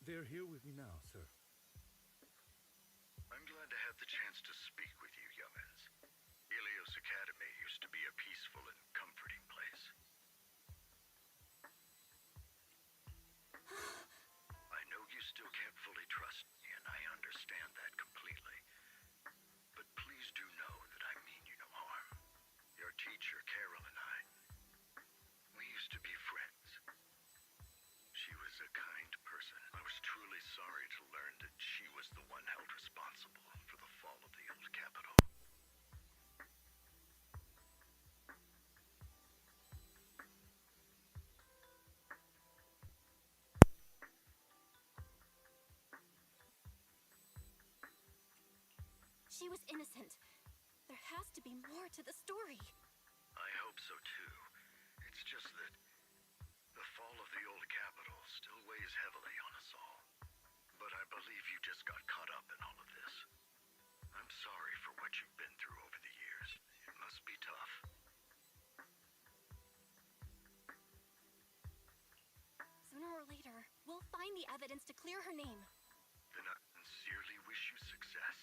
They're here with me now, sir. I'm glad to have the chance to speak with you, young'uns. Ilios Academy used to be a peaceful and comforting place. I know you still can't fully trust me, and I understand that completely. But please do know that I mean you no harm. Your teacher, Carol, and I, we used to be friends. She was a kind person. I was truly sorry to learn that she was the one held responsible for the fall of the old capital. She was innocent. There has to be more to the story. I hope so too. It's just that the fall of the old capital still weighs heavily on us all. But I believe you just got caught up in all of this. I'm sorry for what you've been through over the years. It must be tough. Sooner or later, we'll find the evidence to clear her name. Then I sincerely wish you success.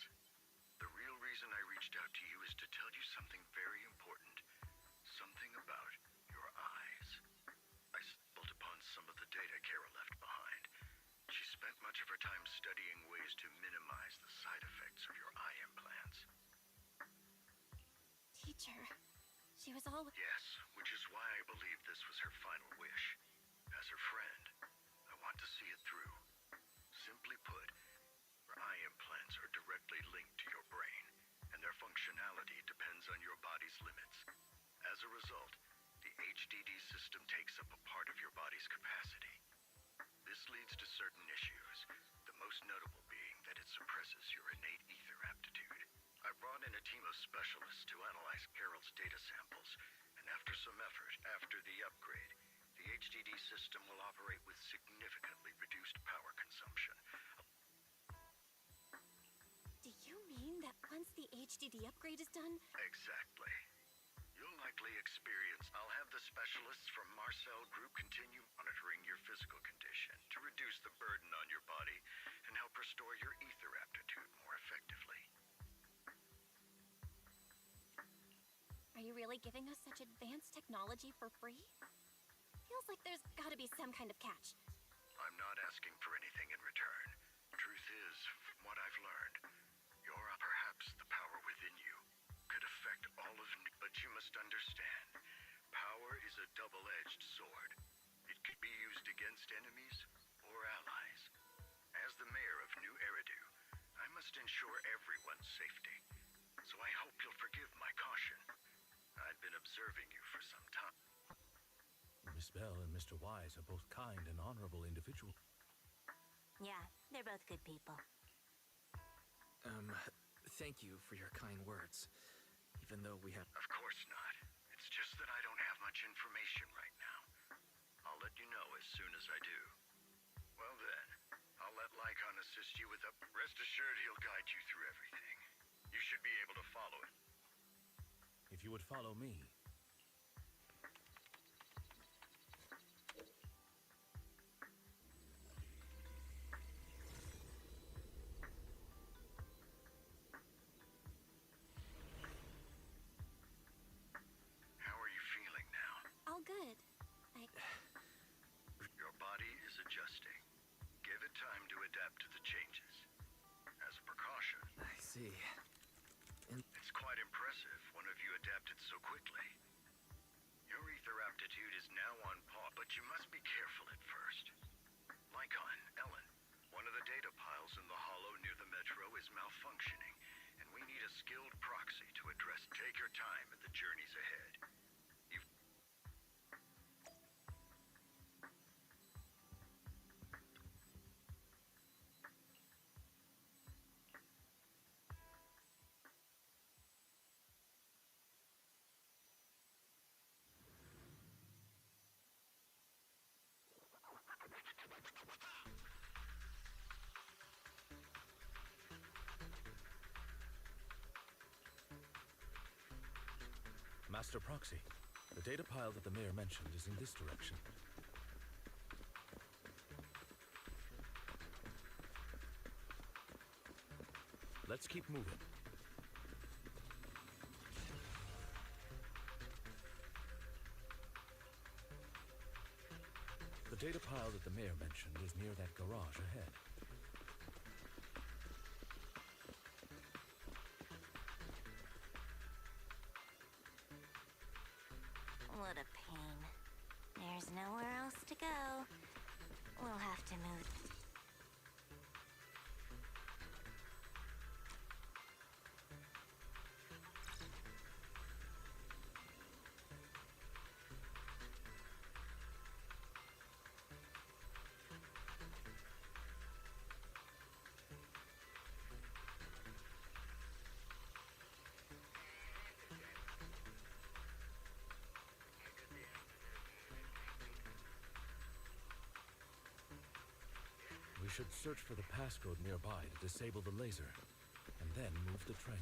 The real reason I reached out to you is to tell you something very important. Something about your eyes. I stumbled upon some of the data Carol left behind. She spent much of her time studying ways to minimize the side effects of your eye implants. Teacher, she was all... Yes, which is why I believe this was her final wish. As her friend, I want to see it through. Simply put, your eye implants are directly linked to your brain, and their functionality depends on your body's limits. As a result, the HDD system takes up a part of your body's capacity. This leads to certain issues, the most notable being that it suppresses your innate ether aptitude. I brought in a team of specialists to analyze Carol's data samples, and after some effort, after the upgrade, the HDD system will operate with significantly reduced power consumption. Do you mean that once the HDD upgrade is done... Exactly. You'll likely experience... I'll have the specialists from Marcel Group continue monitoring your physical condition to reduce the burden on your body and help restore your ether aptitude more effectively. Are you really giving us such advanced technology for free? Feels like there's gotta be some kind of catch. I'm not asking for anything in return. Truth is, from what I've learned, perhaps the power within you could affect all of... But you must understand, power is a double-edged sword. It could be used against enemies or allies. As the mayor of New Eridu, I must ensure everyone's safety. So I hope you'll forgive my caution. I've been observing you for some time. Miss Bell and Mr. Wise are both kind and honorable individuals. Yeah, they're both good people. Thank you for your kind words. Even though we have... Of course not. It's just that I don't have much information right now. I'll let you know as soon as I do. Well then, I'll let Lycon assist you with the... Rest assured he'll guide you through everything. You should be able to follow it. If you would follow me... All good. Your body is adjusting. Give it time to adapt to the changes. As a precaution... I see. It's quite impressive one of you adapted so quickly. Your ether aptitude is now on par, but you must be careful at first. Lycon, Ellen, one of the data piles in the hollow near the metro is malfunctioning, and we need a skilled proxy to address. Take your time and the journey's ahead. Master Proxy, the data pile that the mayor mentioned is in this direction. Let's keep moving. The data pile that the mayor mentioned is near that garage ahead. What a pain. There's nowhere else to go. We'll have to move. We should search for the passcode nearby to disable the laser, and then move the train.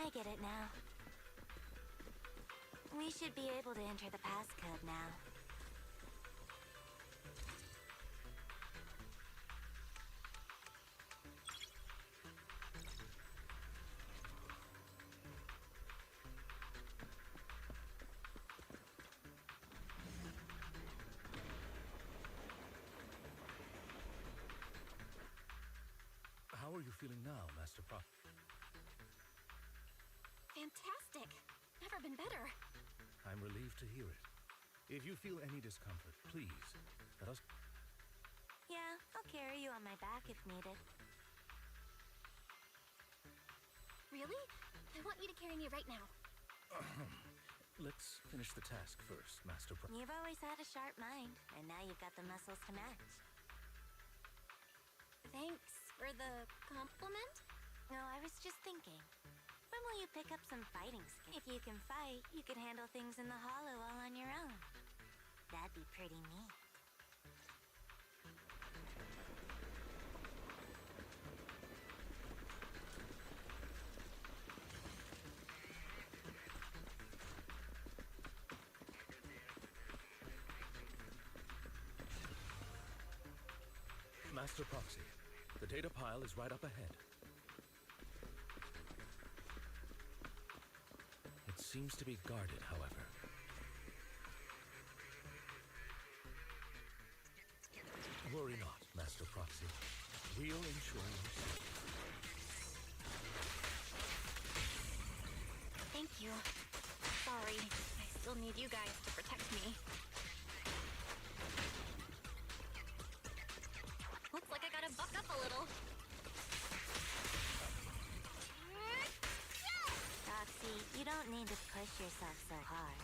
I get it now. We should be able to enter the passcode now. How are you feeling now, Master Prop? Fantastic! Never been better. I'm relieved to hear it. If you feel any discomfort, please, let us... Yeah, I'll carry you on my back if needed. Really? I want you to carry me right now. Let's finish the task first, Master Prop. You've always had a sharp mind, and now you've got the muscles to match. Thanks for the compliment. No, I was just thinking. When will you pick up some fighting skills? If you can fight, you can handle things in the hollow all on your own. That'd be pretty neat. Master Proxy, the data pile is right up ahead. It seems to be guarded, however. Worry not, Master Proxy. We'll ensure your safety. Thank you. Sorry, I still need you guys to protect me. Looks like I gotta buck up a little. Roxy, you don't need to push yourself so hard.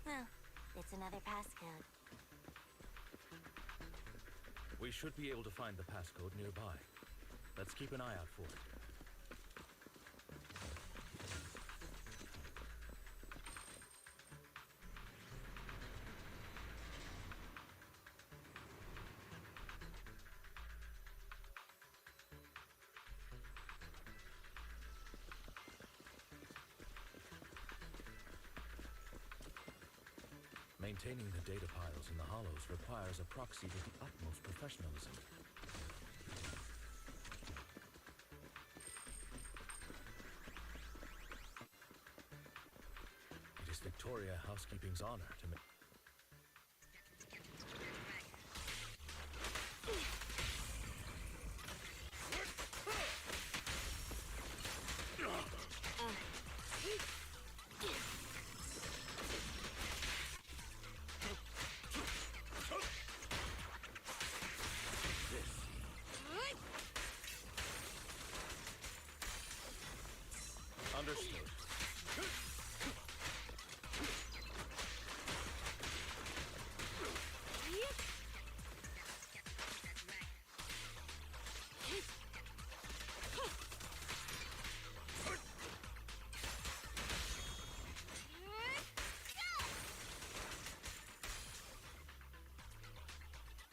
Well, it's another passcode. We should be able to find the passcode nearby. Let's keep an eye out for it. Maintaining the data piles in the hollows requires a proxy with the utmost professionalism. It is Victoria Housekeeping's honor to make...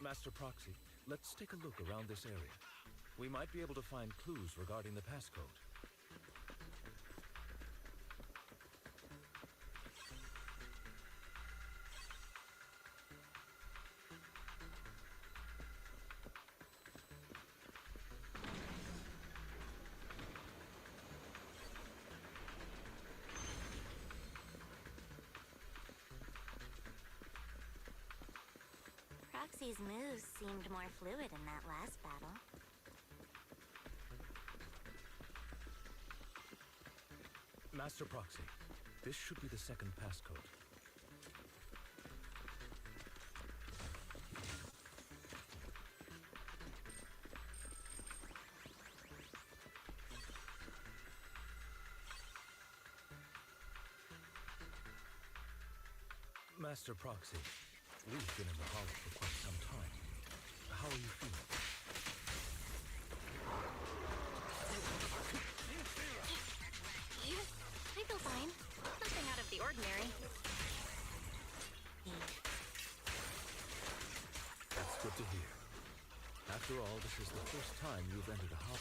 Master Proxy, let's take a look around this area. We might be able to find clues regarding the passcode. Proxy's moves seemed more fluid in that last battle. Master Proxy, this should be the second passcode. Master Proxy, we've been in the Hollow for quite some time. How are you feeling? I feel fine. Nothing out of the ordinary. That's good to hear. After all, this is the first time you've entered a hollow.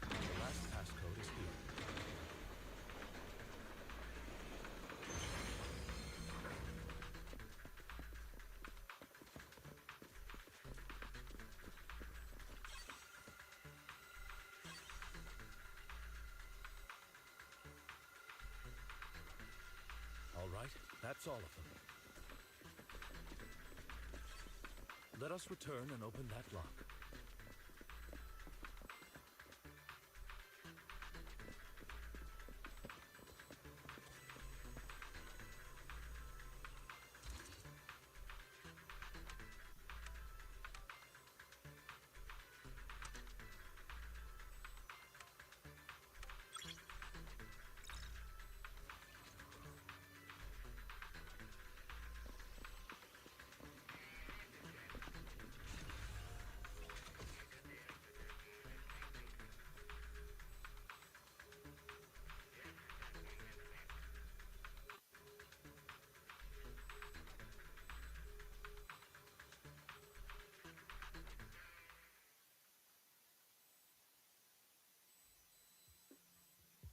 The last passcode is here. All right, that's all of them. Let us return and open that lock.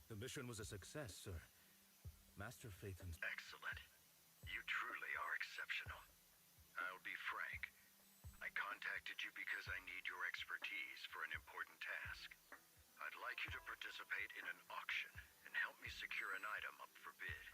The mission was a success, sir. Master Phaeton's... Excellent. You truly are exceptional. I'll be frank. I contacted you because I need your expertise for an important task. I'd like you to participate in an auction and help me secure an item up for bid.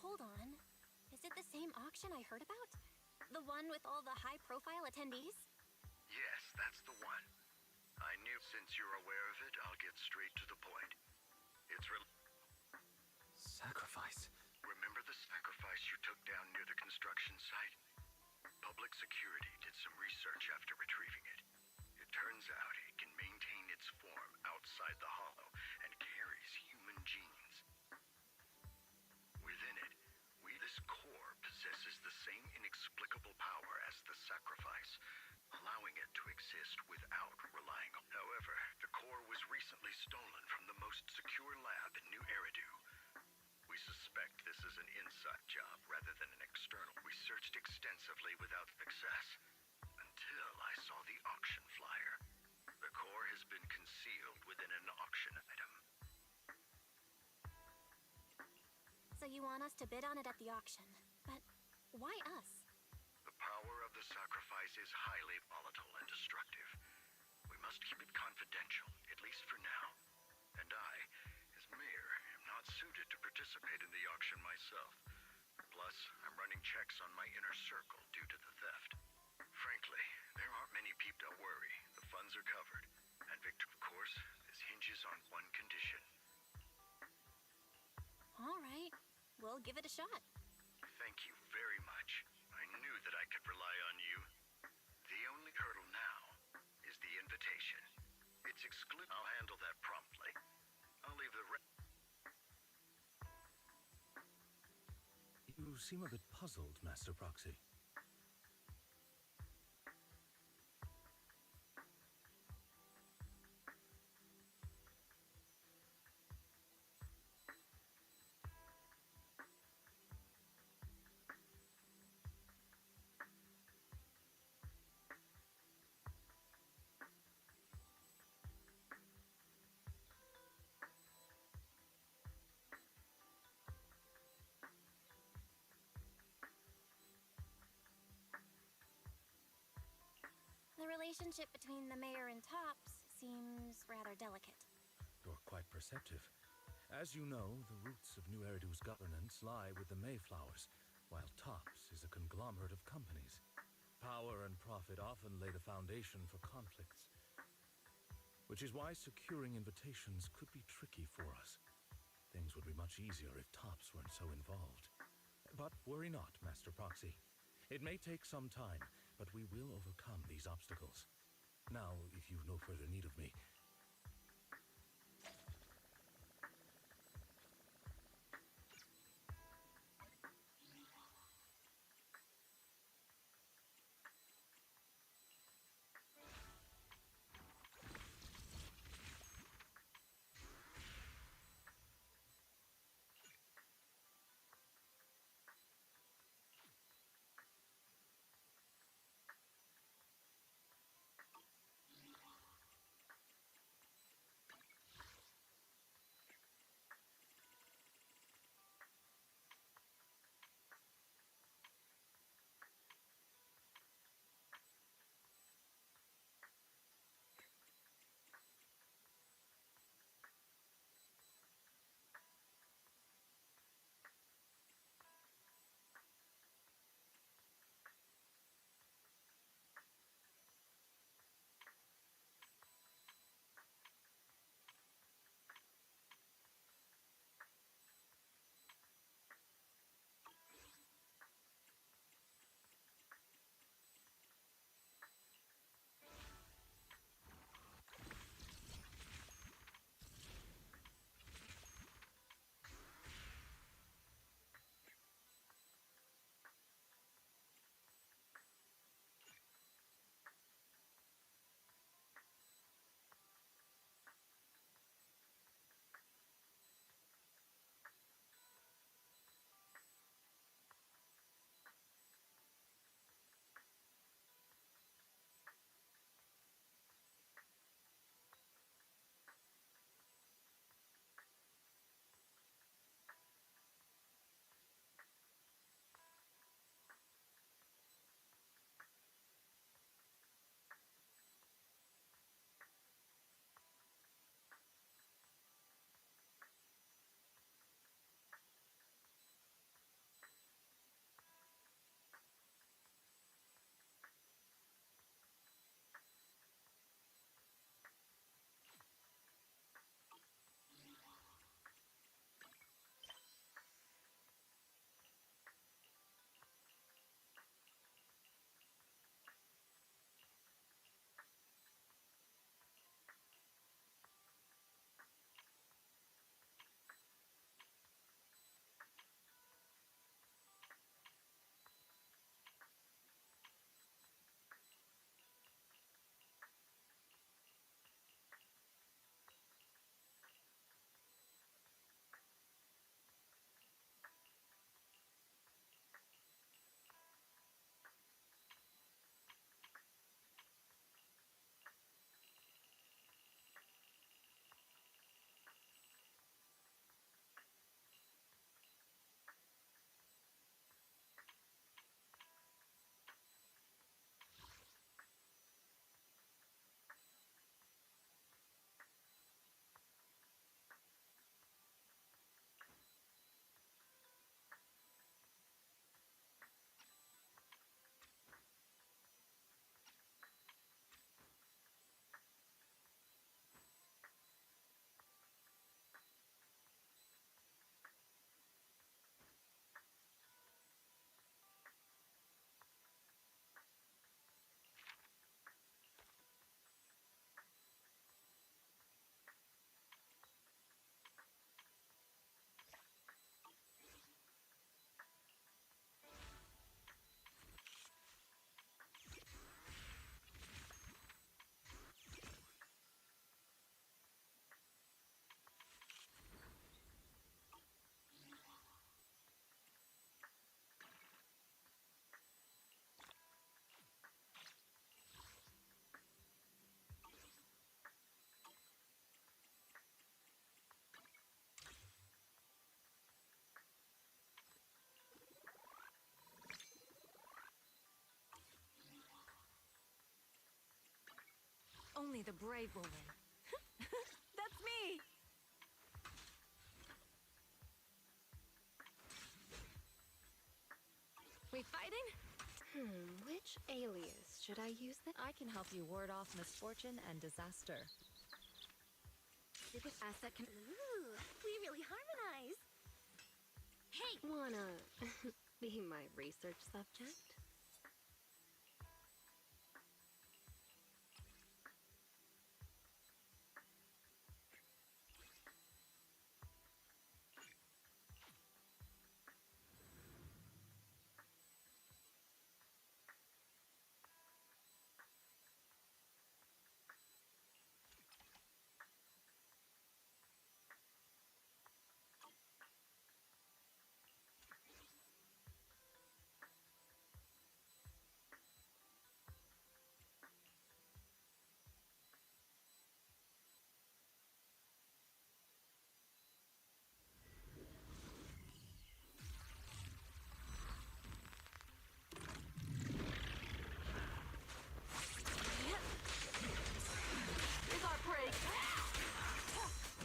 Hold on. Is it the same auction I heard about? The one with all the high-profile attendees? Yes, that's the one. I knew since you're aware of it, I'll get straight to the point. It's Sacrifice? Remember the sacrifice you took down near the construction site? Public security did some research after retrieving it. It turns out it can maintain its form outside the hollow and carries human genes. Within it, this core possesses the same inexplicable it to exist without relying on. However, the core was recently stolen from the most secure lab in New Eridu. We suspect this is an inside job rather than an external. We searched extensively without success until I saw the auction flyer. The core has been concealed within an auction item. So you want us to bid on it at the auction. But why us? The power of the sacrifice is highly volatile and destructive. We must keep it confidential, at least for now. And I, as mayor, am not suited to participate in the auction myself. Plus, I'm running checks on my inner circle due to the theft. Frankly, there aren't many people. Don't worry, the funds are covered. And Victor, of course, this hinges on one condition. All right, we'll give it a shot. Thank you very much. I knew that I could rely on you. The only hurdle now is the invitation. It's exclusive. I'll handle that promptly. I'll leave the rest. You seem a bit puzzled, Master Proxy. The relationship between the mayor and Tops seems rather delicate. You're quite perceptive. As you know, the roots of New Eridu's governance lie with the Mayflowers, while Tops is a conglomerate of companies. Power and profit often lay the foundation for conflicts, which is why securing invitations could be tricky for us. Things would be much easier if Tops weren't so involved. But worry not, Master Proxy. It may take some time, but we will overcome these obstacles. Now, if you've no further need of me, the brave will win. That's me! We fighting? Which alias should I use then? I can help you ward off misfortune and disaster. This asset can... Ooh, we really harmonize. Hey! Wanna be my research subject?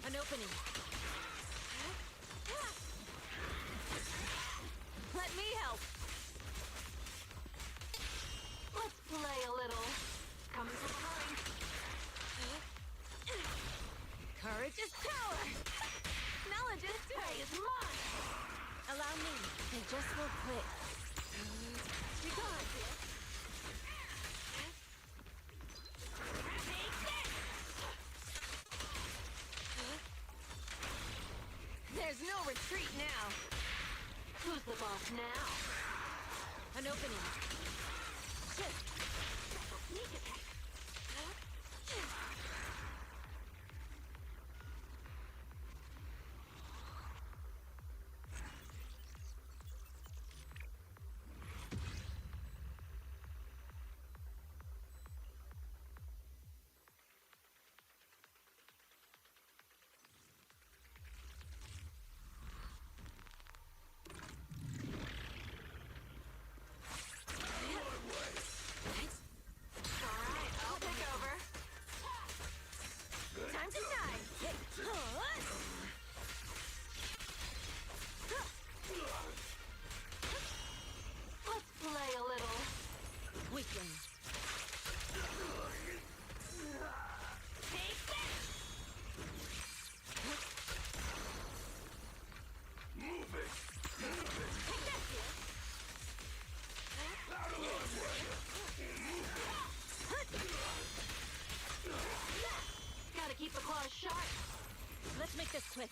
An opening. Let me help. Let's play a little. Coming from behind. Courage is power. Knowledge is praise. Allow me. They just will quit. Be gone. There's no retreat now. Who's the boss now? An opening. Shift. Sneak attack. Gotta keep the claws sharp. Let's make this quick.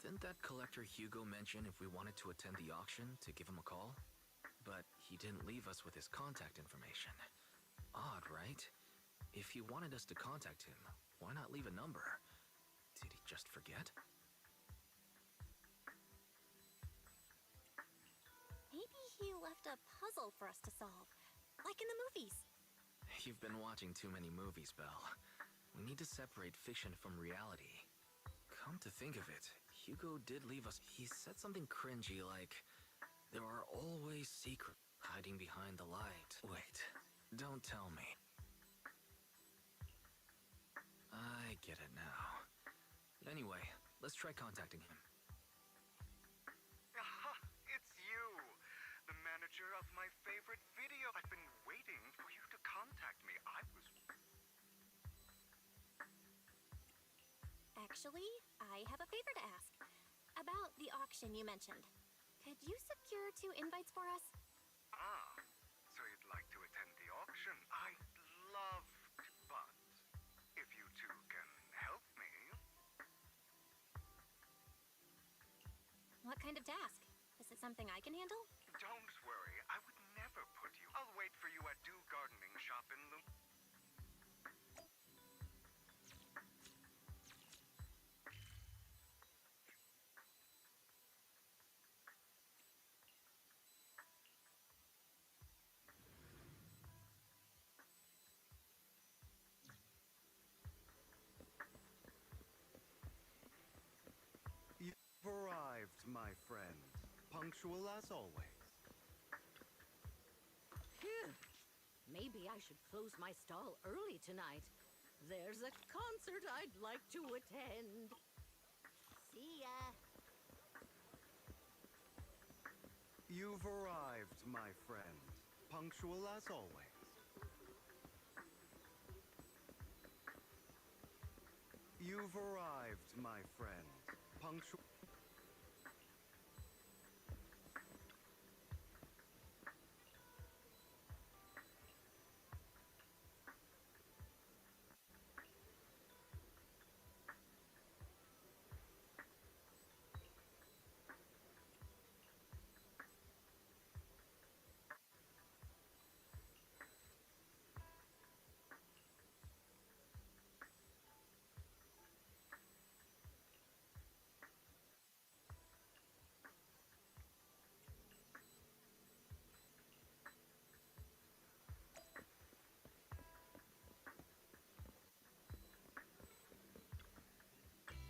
Didn't that collector Hugo mention if we wanted to attend the auction to give him a call? But he didn't leave us with his contact information. Odd, right? If he wanted us to contact him, why not leave a number? Did he just forget? Maybe he left a puzzle for us to solve, like in the movies. You've been watching too many movies, Belle. We need to separate fiction from reality. Come to think of it, Hugo did leave us. He said something cringy like, there are always secrets hiding behind the light. Wait, don't tell me. I get it now. Anyway, let's try contacting him. Aha! It's you! The manager Actually, I have a favor to ask. About the auction you mentioned. Could you secure 2 invites for us? Ah, so you'd like to attend the auction? I'd love to, but if you two can help me... What kind of task? Is it something I can handle? Don't worry, I would never put you... I'll wait for you at Do Gardening Shop in the... You've arrived, my friend. Punctual as always. Phew. Maybe I should close my stall early tonight. There's a concert I'd like to attend. See ya. You've arrived, my friend. Punctual as always. You've arrived, my friend. Punctual...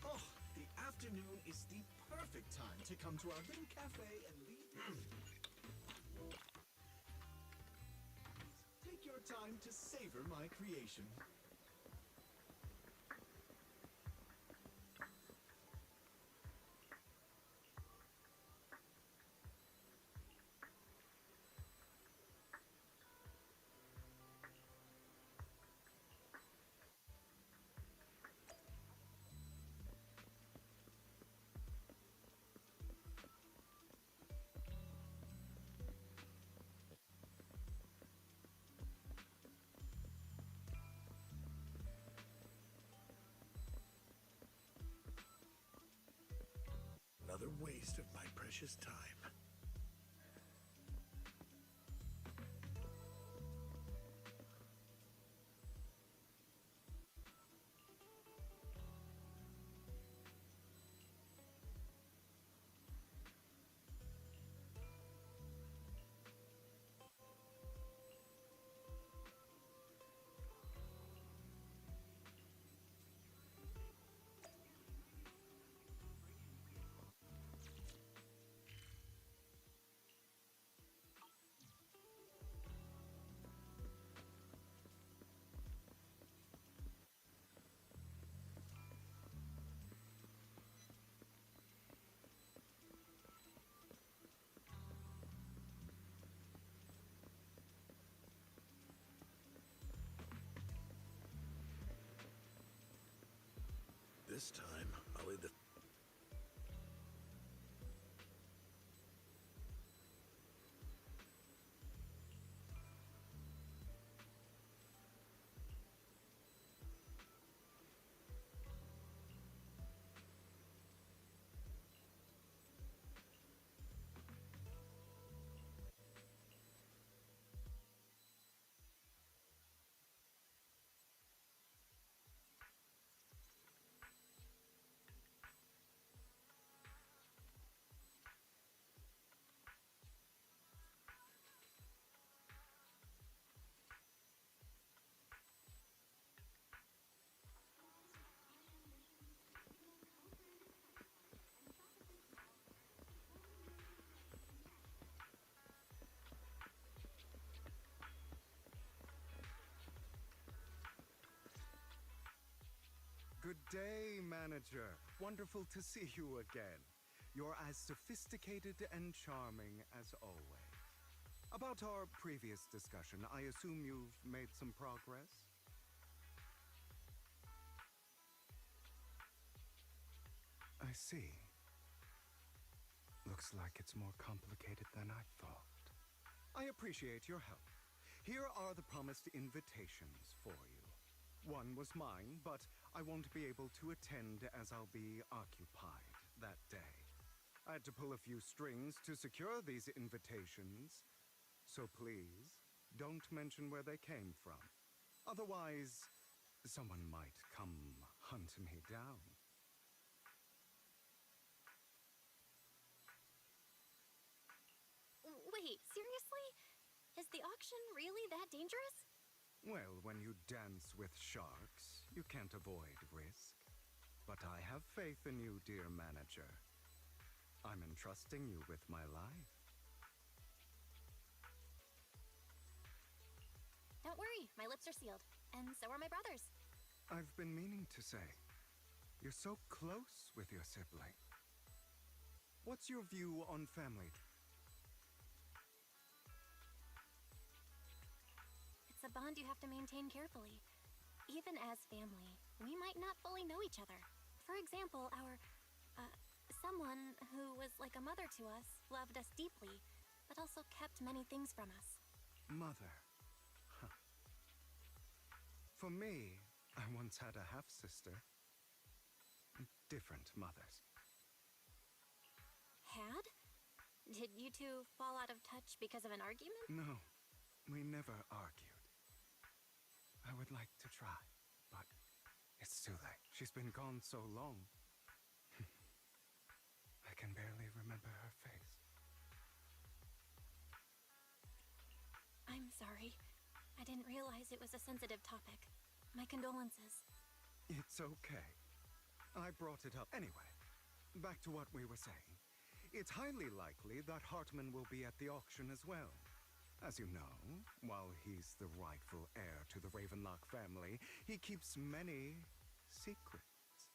Oh, the afternoon is the perfect time to come to our little cafe and leave. Take your time to savor my creation. Another waste of my precious time. This time, I'll leave the... Good day, manager. Wonderful to see you again. You're as sophisticated and charming as always. About our previous discussion, I assume you've made some progress? I see. Looks like it's more complicated than I thought. I appreciate your help. Here are the promised invitations for you. One was mine, but I won't be able to attend as I'll be occupied that day. I had to pull a few strings to secure these invitations, so please, don't mention where they came from. Otherwise, someone might come hunt me down. Wait, seriously? Is the auction really that dangerous? Well, when you dance with sharks, you can't avoid risk. But I have faith in you, dear manager. I'm entrusting you with my life. Don't worry, my lips are sealed. And so are my brothers. I've been meaning to say, you're so close with your sibling. What's your view on family? It's a bond you have to maintain carefully. Even as family, we might not fully know each other. For example, someone who was like a mother to us loved us deeply, but also kept many things from us. Mother. Huh. For me, I once had a half-sister. Different mothers. Had? Did you two fall out of touch because of an argument? No, we never argued. I would like to try, but it's too late. She's been gone so long. I can barely remember her face. I'm sorry. I didn't realize it was a sensitive topic. My condolences. It's okay. I brought it up. Anyway, back to what we were saying. It's highly likely that Hartman will be at the auction as well. As you know, while he's the rightful heir to the Ravenlock family, he keeps many secrets.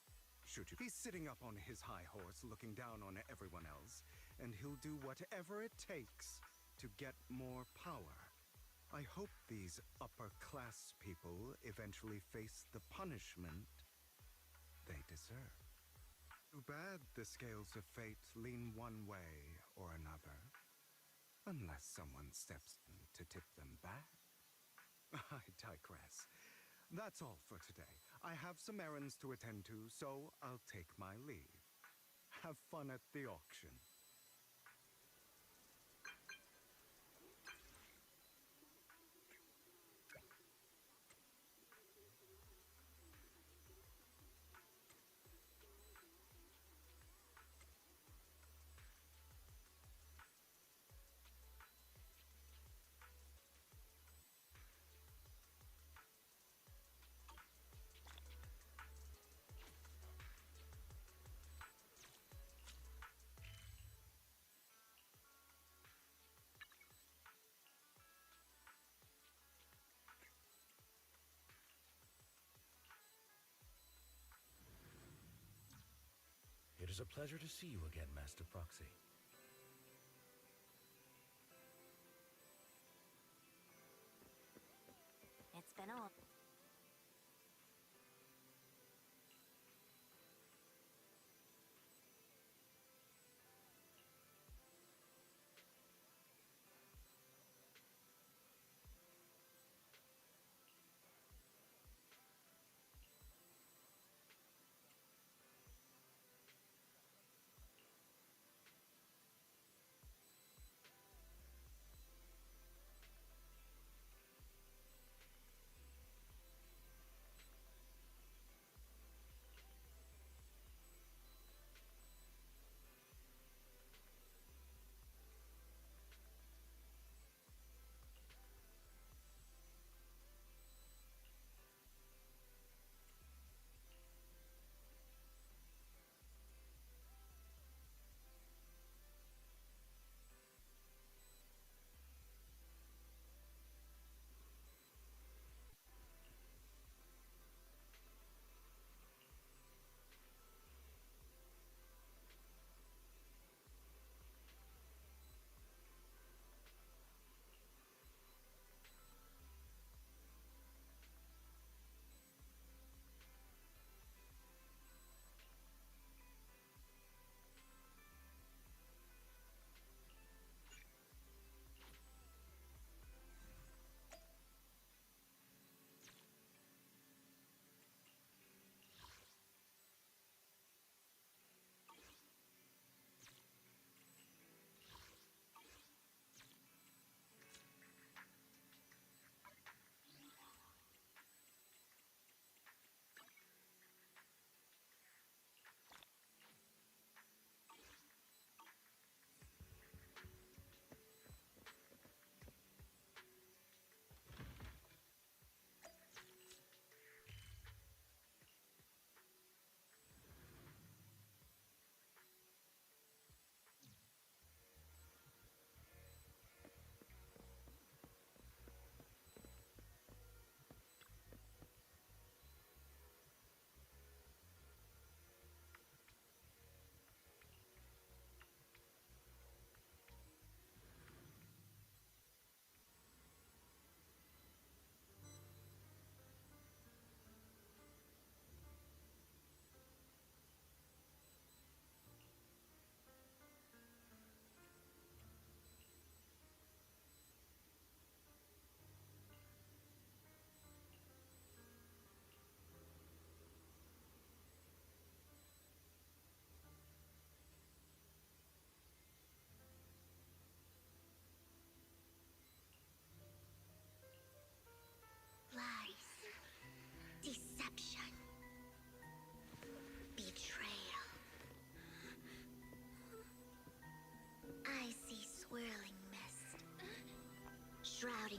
Should you be sitting up on his high horse looking down on everyone else, and he'll do whatever it takes to get more power. I hope these upper-class people eventually face the punishment they deserve. Too bad the scales of fate lean one way or another. Unless someone steps in to tip them back. I digress. That's all for today. I have some errands to attend to, so I'll take my leave. Have fun at the auction. It is a pleasure to see you again, Master Proxy. It's been a while.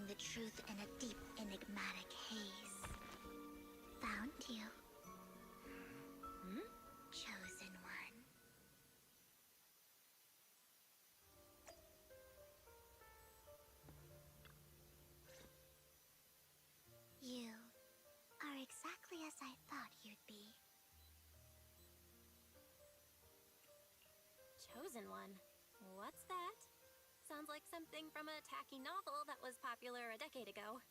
the truth in a deep, enigmatic haze. Found you. Chosen one. You are exactly as I thought you'd be. Chosen one? What's that? Sounds like something from a tacky novel that was popular a decade ago.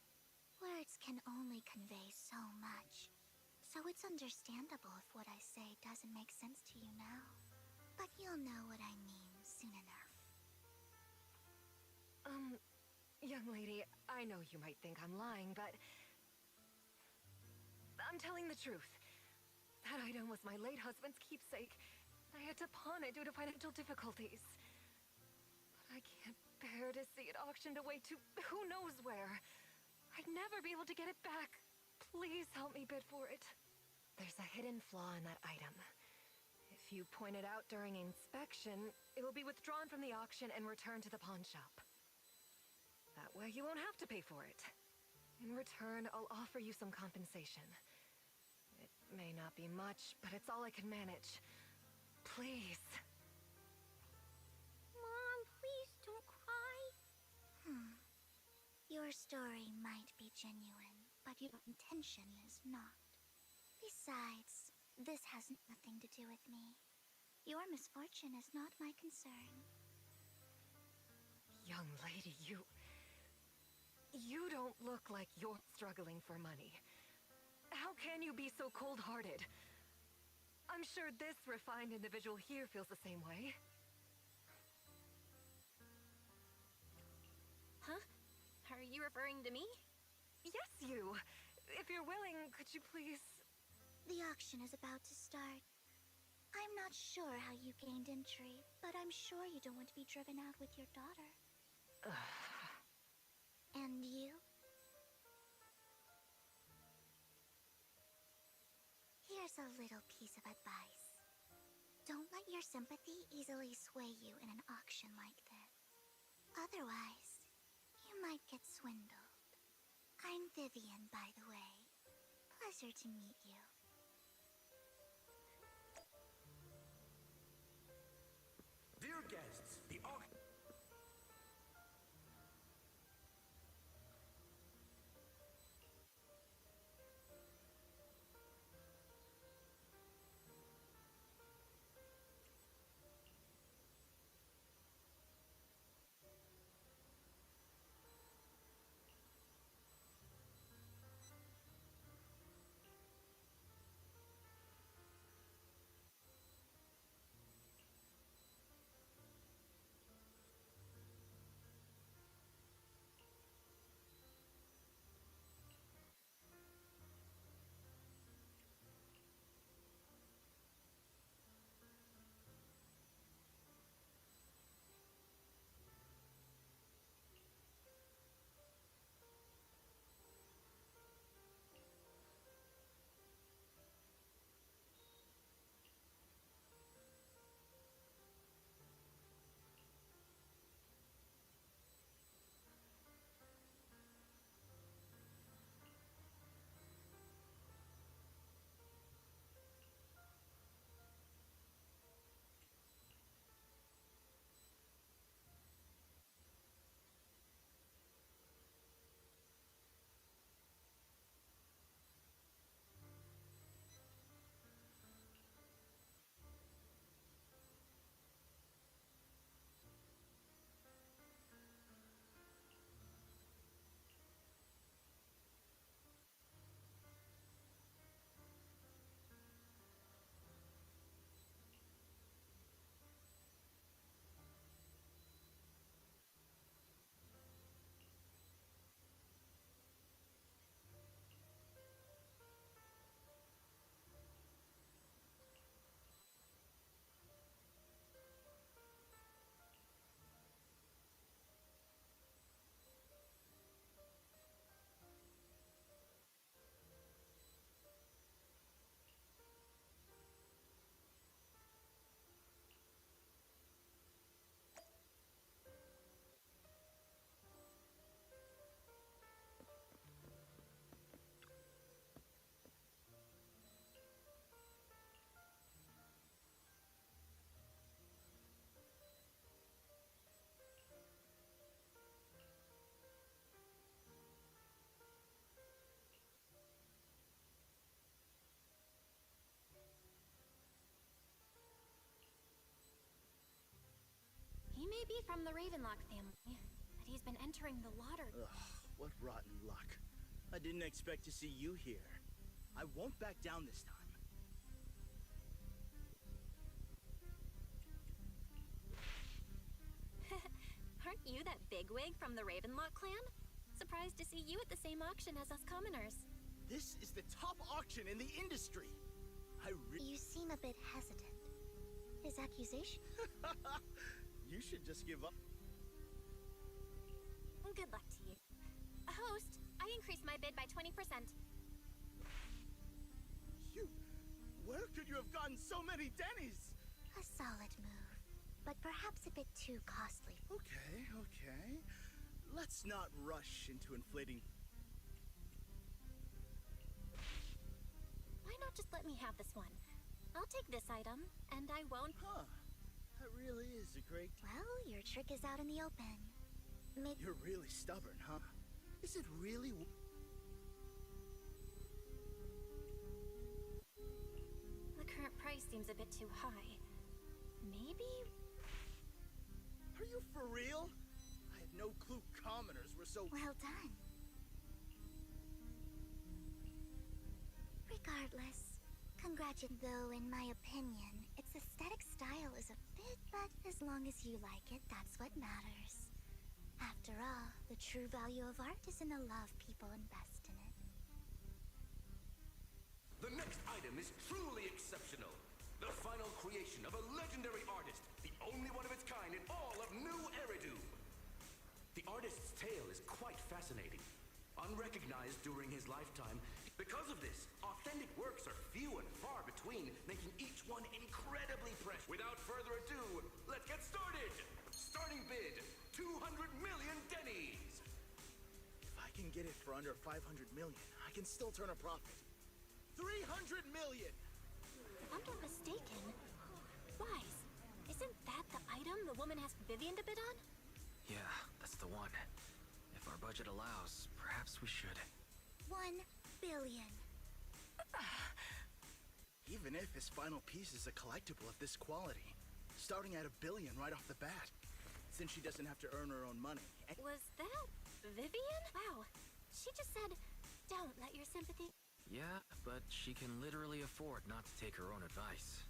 Words can only convey so much, so it's understandable if what I say doesn't make sense to you now. But you'll know what I mean soon enough. Young lady, I know you might think I'm lying, but I'm telling the truth. That item was my late husband's keepsake. I had to pawn it due to financial difficulties. But I can't bear to see it auctioned away to who knows where. I'd never be able to get it back. Please help me bid for it. There's a hidden flaw in that item. If you point it out during inspection, it will be withdrawn from the auction and returned to the pawn shop. That way you won't have to pay for it. In return, I'll offer you some compensation. It may not be much, but it's all I can manage. Please. Mom, please don't cry. Your story might be genuine, but your intention is not. Besides, this has nothing to do with me. Your misfortune is not my concern. Young lady, you don't look like you're struggling for money. How can you be so cold-hearted? I'm sure this refined individual here feels the same way. Huh? Are you referring to me? Yes, you. If you're willing, could you please... The auction is about to start. I'm not sure how you gained entry, but I'm sure you don't want to be driven out with your daughter. And you? Here's a little piece of advice. Don't let your sympathy easily sway you in an auction like this. Otherwise, you might get swindled. I'm Vivian, by the way. Pleasure to meet you. Dear guests, the auction... be from the Ravenlock family, but he's been entering the lottery. Ugh, what rotten luck. I didn't expect to see you here. I won't back down this time. Aren't you that bigwig from the Ravenlock clan? Surprised to see you at the same auction as us commoners. This is the top auction in the industry. You seem a bit hesitant. His accusation? You should just give up. Good luck to you. Host, I increased my bid by 20%. Where could you have gotten so many Denny's? A solid move, but perhaps a bit too costly. Okay. Let's not rush into inflating. Why not just let me have this one? I'll take this item, and I won't. Huh. That really is a great... Well, your trick is out in the open. You're really stubborn, huh? Is it really... The current price seems a bit too high. Maybe... Are you for real? I had no clue commoners were so... Well done. Regardless, though in my opinion, its aesthetic style is a bit, but as long as you like it, that's what matters. After all, the true value of art is in the love people invest in it. The next item is truly exceptional. The final creation of a legendary artist, the only one of its kind in all of New Eridu. The artist's tale is quite fascinating. Unrecognized during his lifetime, because of this, authentic works are few and far between, making each one incredibly precious. Without further ado, let's get started! Starting bid, 200 million Denny's! If I can get it for under 500 million, I can still turn a profit. 300 million! If I'm not mistaken, Wise, isn't that the item the woman asked Vivian to bid on? Yeah, that's the one. If our budget allows, perhaps we should. 1 billion. Even if his final piece is a collectible of this quality, starting at $1 billion right off the bat, since she doesn't have to earn her own money. Was that Vivian? Wow, she just said, don't let your sympathy... Yeah, but she can literally afford not to take her own advice.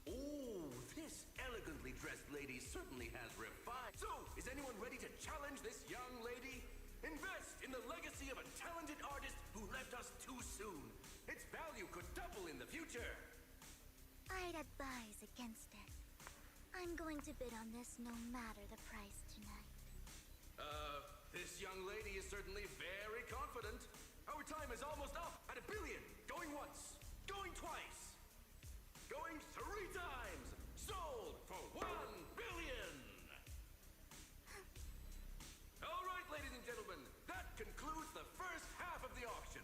Oh, this elegantly dressed lady certainly has refined. So, is anyone ready to challenge this young lady? Invest in the legacy of a talented artist who left us too soon. Its value could double in the future. I'd advise against it. I'm going to bid on this no matter the price tonight. This young lady is certainly very confident. Our time is almost up at $1 billion. Going once, going twice, going 3 times. Sold for $1 billion. All right, ladies and gentlemen, that concludes the first half of the auction.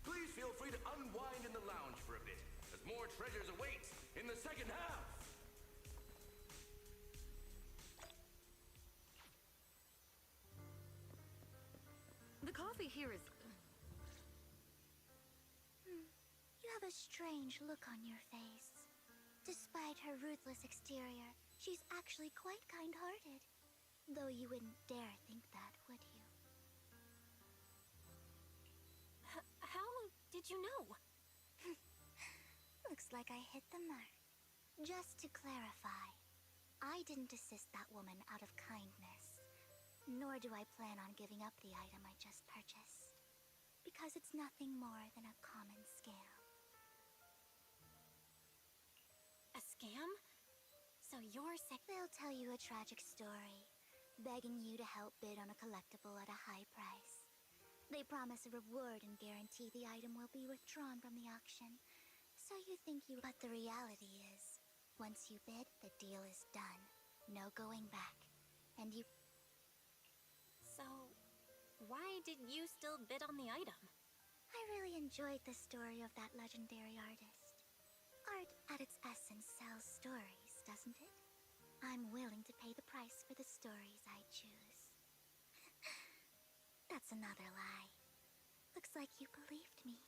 Please feel free to unwind in the lounge for a bit, as more treasures await in the second half. The coffee here is... You have a strange look on your face. Despite her ruthless exterior, she's actually quite kind-hearted. Though you wouldn't dare think that, would you? How did you know? Looks like I hit the mark. Just to clarify, I didn't assist that woman out of kindness. Nor do I plan on giving up the item I just purchased. Because it's nothing more than a common scam. A scam? So you're sick? They'll tell you a tragic story, begging you to help bid on a collectible at a high price. They promise a reward and guarantee the item will be withdrawn from the auction. So you think you... But the reality is, once you bid, the deal is done. No going back. And you... So, why did you still bid on the item? I really enjoyed the story of that legendary artist. Art, at its essence, sells stories, doesn't it? I'm willing to pay the price for the stories I choose. That's another lie. Looks like you believed me.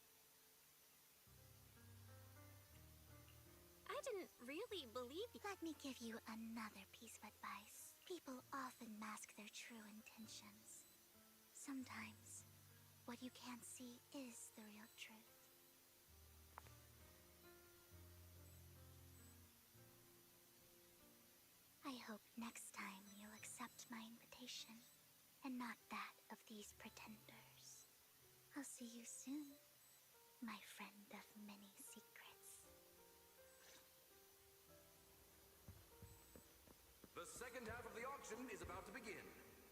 I didn't really believe you. Let me give you another piece of advice. People often mask their true intentions. Sometimes, what you can't see is the real truth. I hope next time you'll accept my invitation, and not that of these pretenders. I'll see you soon, my friend of many secrets. The second half of the auction is about to begin.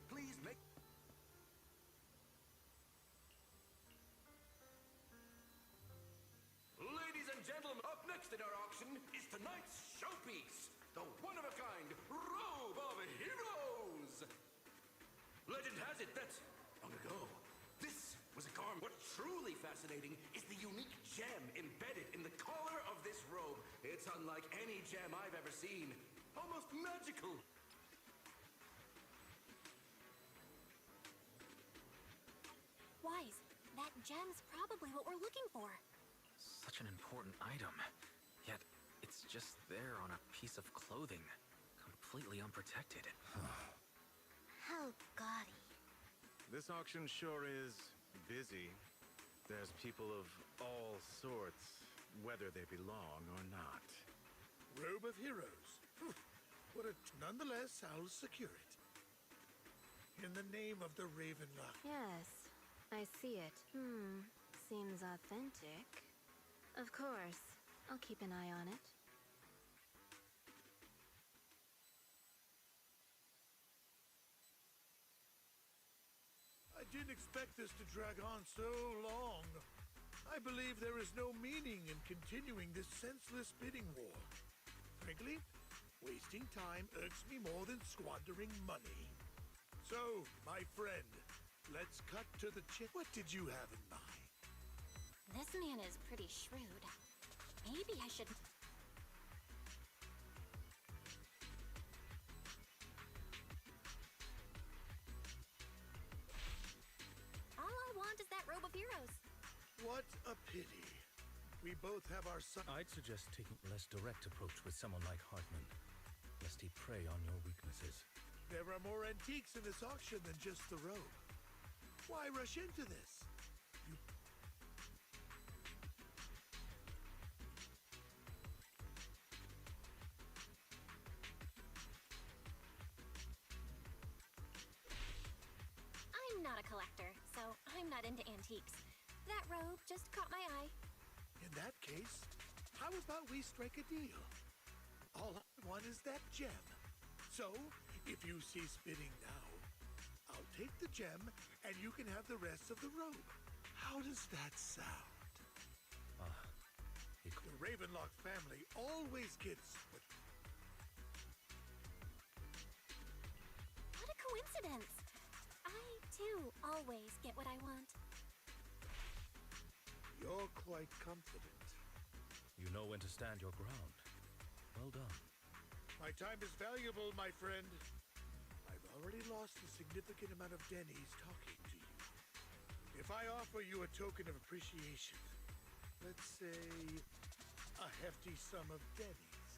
Please make... Ladies and gentlemen, up next in our auction is tonight's showpiece, the one-of-a-kind Robe of Heroes! Legend has it that, long ago, this was a garment. What's truly fascinating is the unique gem embedded in the collar of this robe. It's unlike any gem I've ever seen. Almost magical. Wise, that gem's probably what we're looking for. Such an important item, yet it's just there on a piece of clothing, completely unprotected. How gaudy. This auction sure is busy. There's people of all sorts, whether they belong or not. Robe of Heroes. Nonetheless, I'll secure it. In the name of the Ravenlock. Yes, I see it. Seems authentic. Of course, I'll keep an eye on it. I didn't expect this to drag on so long. I believe there is no meaning in continuing this senseless bidding war. Frankly, wasting time irks me more than squandering money. So, my friend, let's cut to the chase. What did you have in mind? This man is pretty shrewd. Maybe I should... All I want is that Robe of Heroes. What a pity. We both have our son. I'd suggest taking a less direct approach with someone like Hartman, lest he prey on your weaknesses. There are more antiques in this auction than just the robe. Why rush into this? I'm not a collector, so I'm not into antiques. That robe just caught my eye. In that case, how about we strike a deal? All I want is that gem. So, if you cease bidding now, I'll take the gem and you can have the rest of the robe. How does that sound? The Ravenlock family always gets what... What a coincidence! I, too, always get what I want. You're quite confident. You know when to stand your ground. Well done. My time is valuable, my friend. I've already lost a significant amount of dennies talking to you. If I offer you a token of appreciation, let's say a hefty sum of dennies,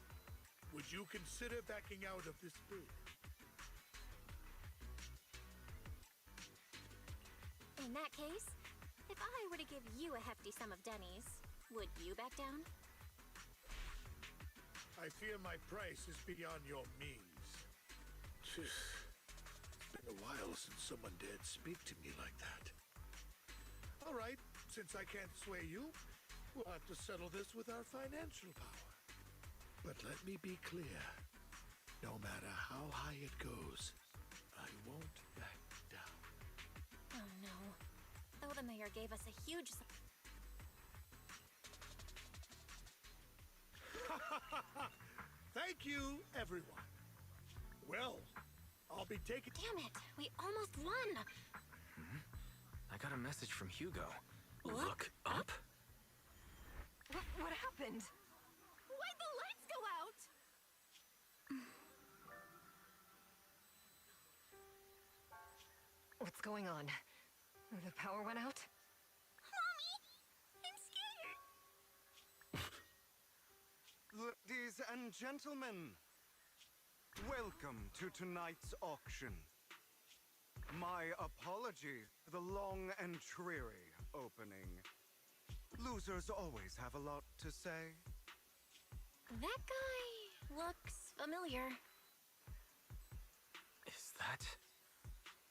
would you consider backing out of this bid? In that case, if I were to give you a hefty sum of dennies, would you back down? I fear my price is beyond your means. It's been a while since someone dared speak to me like that. All right, since I can't sway you, we'll have to settle this with our financial power. But let me be clear. No matter how high it goes, I won't back down. Oh no. Though the mayor gave us a huge... Thank you, everyone. Well, I'll be taking... Damn it! We almost won! I got a message from Hugo. What? Look up? What happened? Why'd the lights go out? What's going on? The power went out? Mommy, I'm scared. Ladies and gentlemen, Welcome to tonight's auction. My apologies for the long and dreary opening. Losers always have a lot to say. That guy looks familiar. Is that...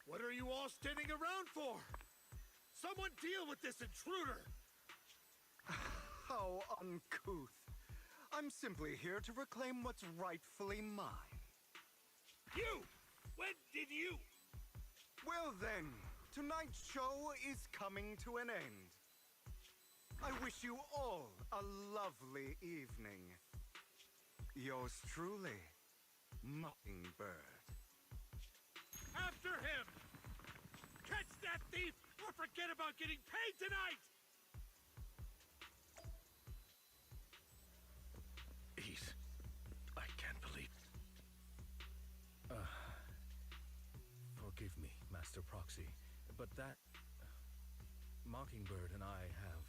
What are you all standing around for? Someone deal with this intruder! How uncouth. I'm simply here to reclaim what's rightfully mine. You! When did you? Well then, tonight's show is coming to an end. I wish you all a lovely evening. Yours truly, Mockingbird. After him! Catch that thief or forget about getting paid tonight! I can't believe... Forgive me, Master Proxy, but that... Mockingbird and I have...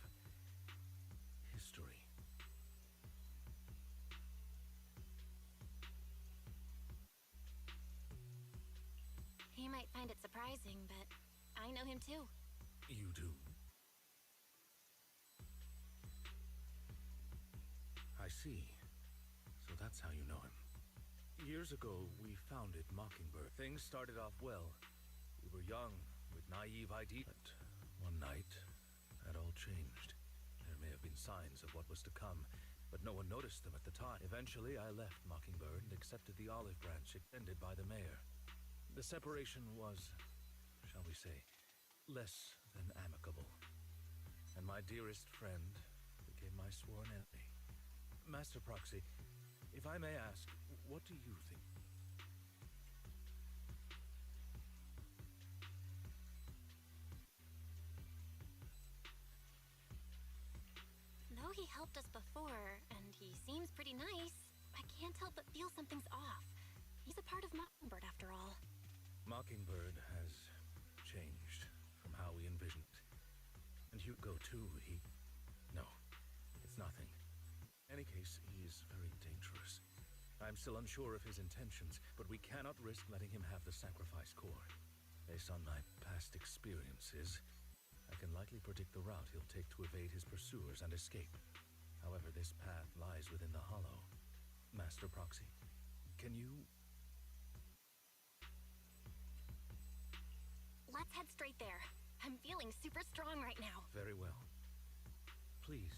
history. He might find it surprising, but I know him too. You do? I see. So that's how you know him. Years ago, we founded Mockingbird. Things started off well. We were young, with naive ideas. But one night, that all changed. There may have been signs of what was to come, but no one noticed them at the time. Eventually, I left Mockingbird and accepted the olive branch extended by the mayor. The separation was, shall we say, less than amicable. And my dearest friend became my sworn enemy. Master Proxy, if I may ask, what do you think? Though he helped us before, and he seems pretty nice, I can't help but feel something's off. He's a part of Mockingbird after all. Mockingbird has changed from how we envisioned it. And Hugo too, No, it's nothing. In any case, he is very dangerous. I'm still unsure of his intentions, but we cannot risk letting him have the sacrifice core. Based on my past experiences, I can likely predict the route he'll take to evade his pursuers and escape. However, this path lies within the Hollow. Master Proxy, can you... Let's head straight there. I'm feeling super strong right now. Very well. Please.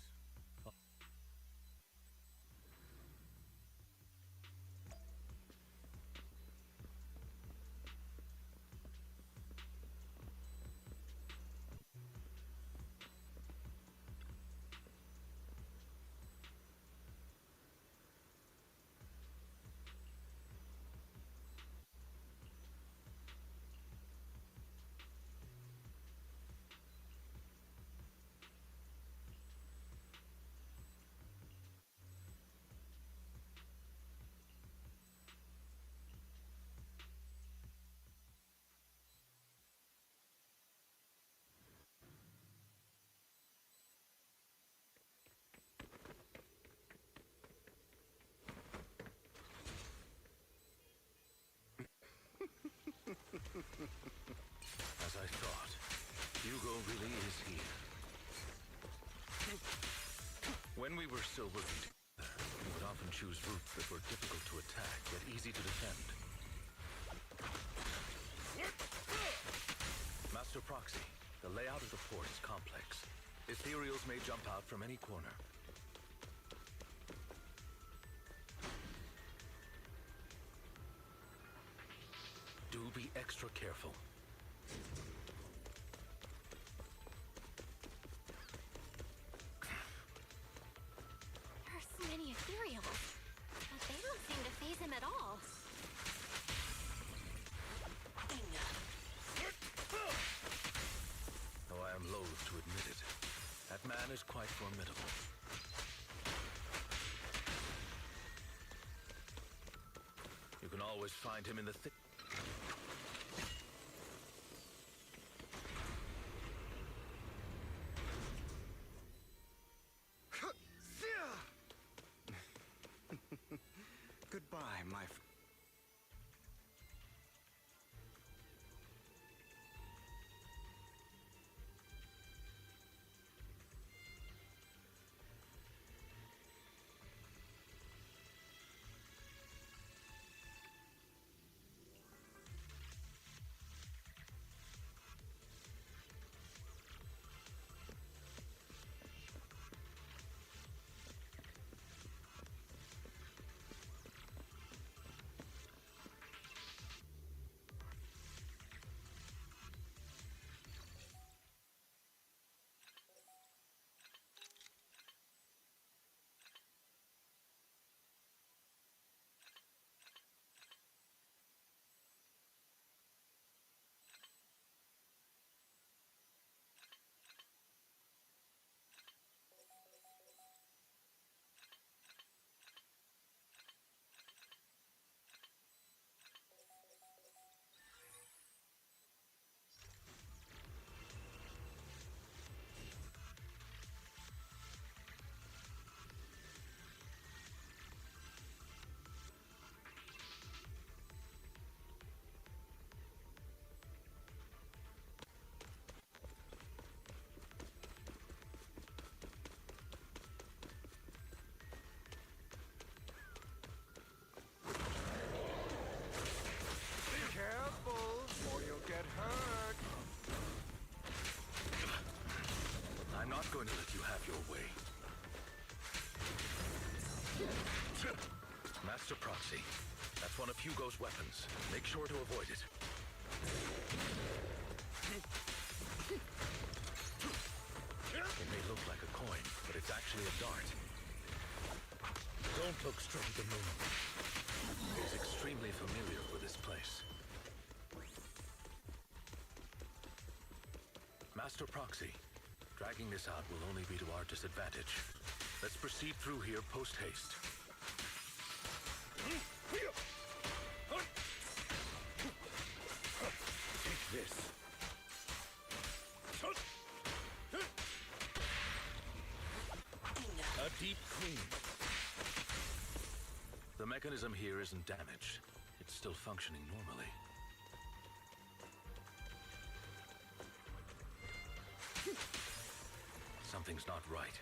As I thought, Hugo really is here. When we were still working together, we would often choose routes that were difficult to attack, yet easy to defend. Master Proxy, the layout of the port is complex. Ethereals may jump out from any corner. Do be extra careful. There are so many ethereals, but they don't seem to faze him at all. Though I am loath to admit it, that man is quite formidable. You can always find him in the thick... Goodbye, my Master Proxy. That's one of Hugo's weapons. Make sure to avoid it. It may look like a coin, but it's actually a dart. Don't look straight at the moon. He's extremely familiar with this place. Master Proxy, dragging this out will only be to our disadvantage. Let's proceed through here post-haste. Take this. A deep clean. The mechanism here isn't damaged. It's still functioning normally. Something's not right.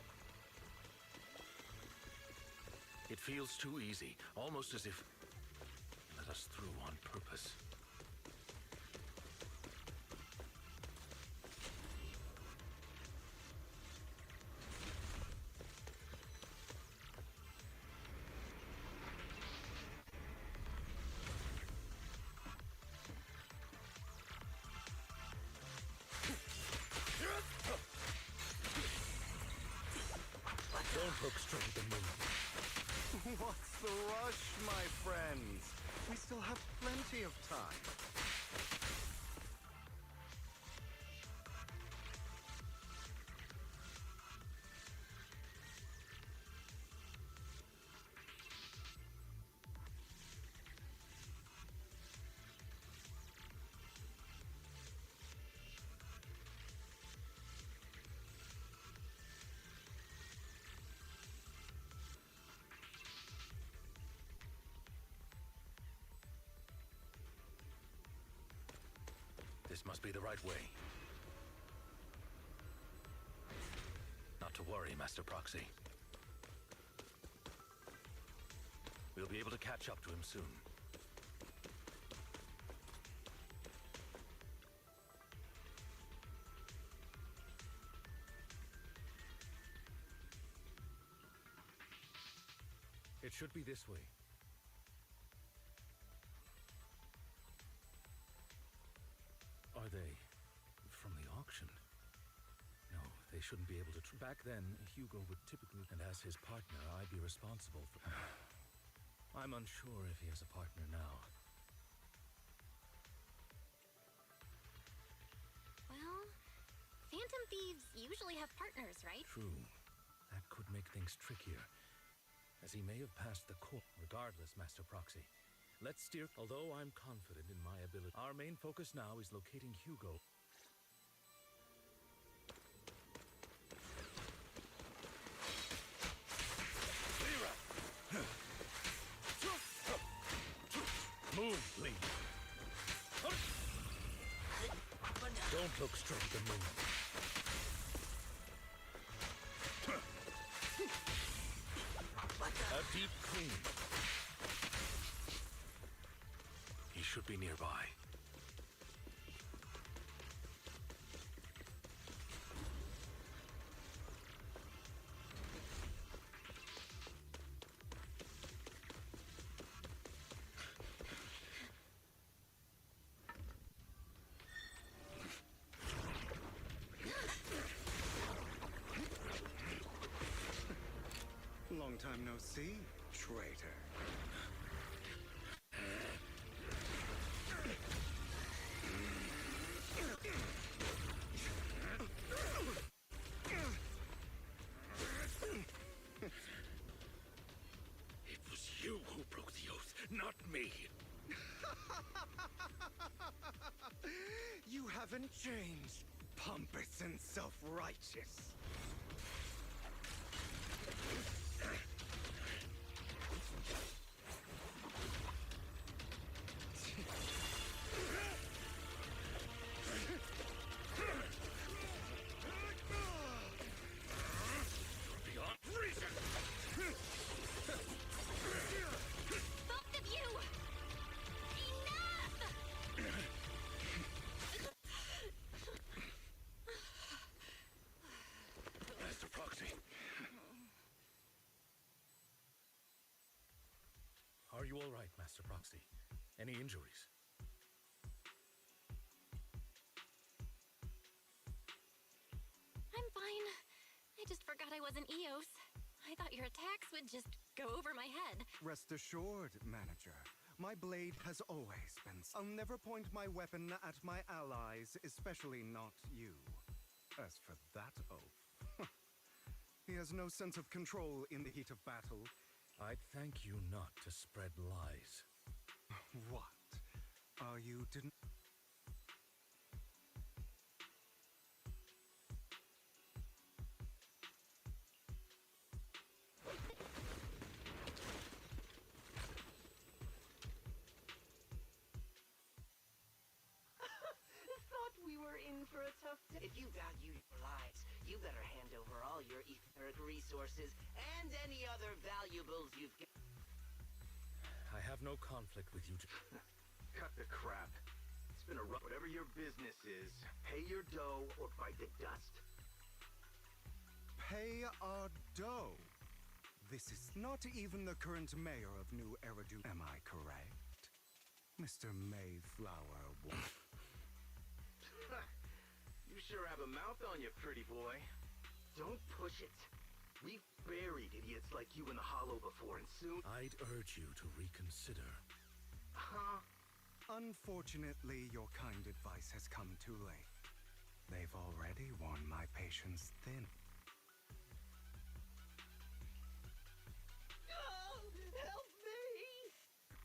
It feels too easy, almost as if it let us through on purpose. Don't look straight at the moon. What's the rush, my friends? We still have plenty of time. This must be the right way. Not to worry, Master Proxy. We'll be able to catch up to him soon. It should be this way. Are they from the auction? No, they shouldn't be able to. Back then, Hugo would typically, and as his partner, I'd be responsible for. I'm unsure if he has a partner now. Well, Phantom Thieves usually have partners, right? True. That could make things trickier, as he may have passed the court. Regardless, Master Proxy, let's steer. Although I'm confident in my ability, our main focus now is locating Hugo. Move, please. Don't look straight at the moon. A deep clean. He should be nearby. Long time no see, traitor. It was you who broke the oath, not me. You haven't changed, pompous and self-righteous. Beyond reason. Both of you! Enough! Master Proxy. Master Proxy? Any injuries? I'm fine. I just forgot I was an Eos. I thought your attacks would just go over my head. Rest assured, Manager. My blade has always been. I'll never point my weapon at my allies, especially not you. As for that oaf, he has no sense of control in the heat of battle. I'd thank you not to spread lies. What? Are you didn't? Thought we were in for a tough day. If you value your lives, you better hand over all your etheric resources and any other valuables you've got. I have no conflict with you. Cut the crap. It's been a rough. Whatever your business is, pay your dough or bite the dust. Pay our dough. This is not even the current mayor of New Eridu. Am I correct? Mr. Mayflower. You sure have a mouth on you, pretty boy. Don't push it. We've buried idiots like you in the hollow before, and soon... I'd urge you to reconsider. Huh? Unfortunately, your kind advice has come too late. They've already worn my patience thin. Oh, help me!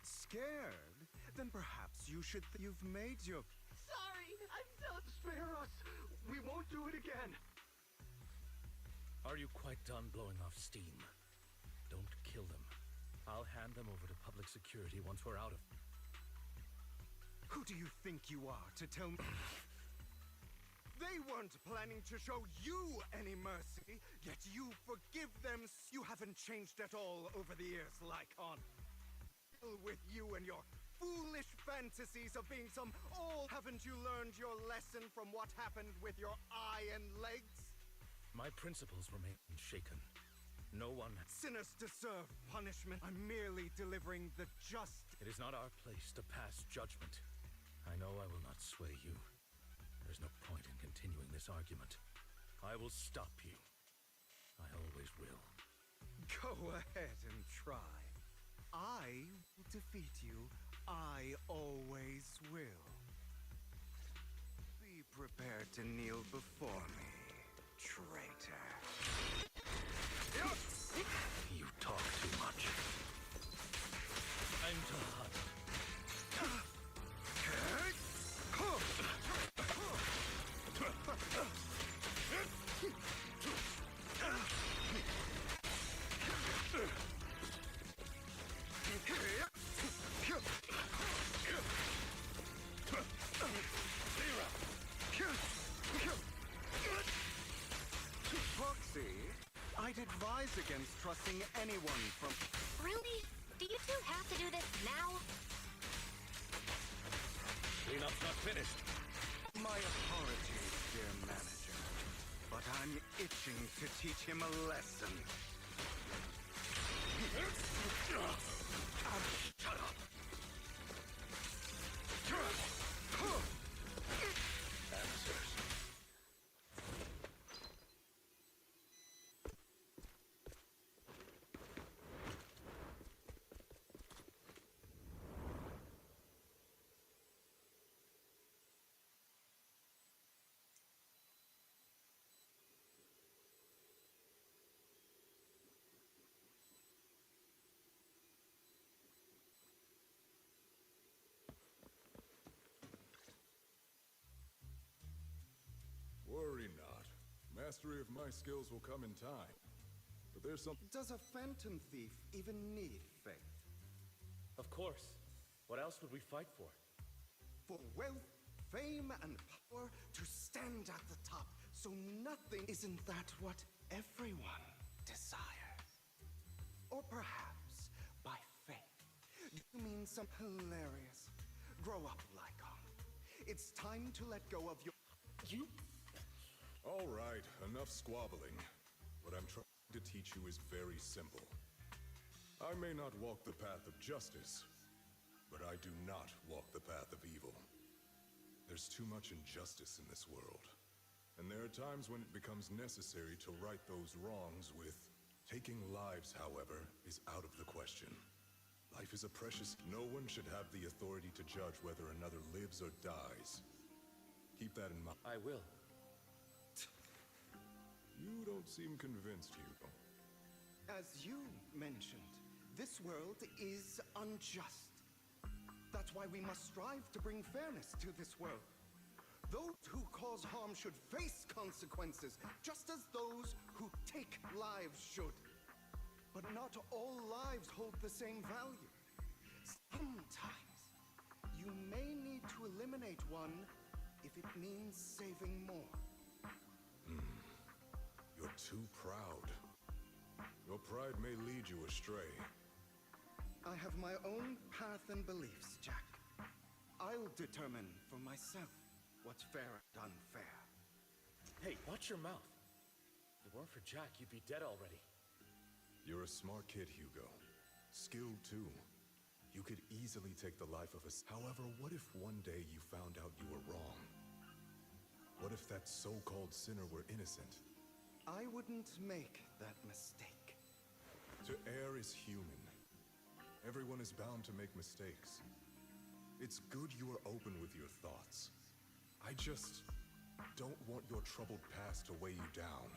Scared? Then perhaps you should. You've made your. Sorry, I'm so... Spare us! We won't do it again! Are you quite done blowing off steam? Don't kill them. I'll hand them over to public security once we're out of... Who do you think you are to tell me? They weren't planning to show you any mercy, yet you forgive them. You haven't changed at all over the years, Lycon. With you and your foolish fantasies of being some all... Haven't you learned your lesson from what happened with your eye and legs? My principles remain unshaken. No one... Sinners deserve punishment. I'm merely delivering the just... It is not our place to pass judgment. I know I will not sway you. There's no point in continuing this argument. I will stop you. I always will. Go ahead and try. I will defeat you. I always will. Be prepared to kneel before me, traitor. You talk too much. Time to hunt. Proxy, I'd advise against trusting anyone from... Really? Do you two have to do this now? Cleanup's not finished. My apologies, dear manager, but I'm itching to teach him a lesson. Shut up. Answers. Worry not. Mastery of my skills will come in time. But there's something... Does a phantom thief even need faith? Of course. What else would we fight for? For wealth, fame, and power to stand at the top, so nothing... Isn't that what everyone desires? Or perhaps by faith. You mean some hilarious... Grow up, Lycon. It's time to let go of your... You... All right, enough squabbling. What I'm trying to teach you is very simple. I may not walk the path of justice, do not walk the path of evil. There's too much injustice in this world. And there are times when it becomes necessary to right those wrongs with... Taking lives, however, is out of the question. Life is a precious... No one should have the authority to judge whether another lives or dies. Keep that in mind. I will. You don't seem convinced, Hugo. As you mentioned, this world is unjust. That's why we must strive to bring fairness to this world. Those who cause harm should face consequences, just as those who take lives should. But not all lives hold the same value. Sometimes, you may need to eliminate one if it means saving more. You're too proud. Your pride may lead you astray. I have my own path and beliefs, Jack. I'll determine for myself what's fair and unfair. Hey, watch your mouth. If it weren't for Jack, you'd be dead already. You're a smart kid, Hugo. Skilled, too. You could easily take the life of us. However, what if one day you found out you were wrong? What if that so-called sinner were innocent? I wouldn't make that mistake. To err is human. Everyone is bound to make mistakes. It's good you are open with your thoughts. I just don't want your troubled past to weigh you down.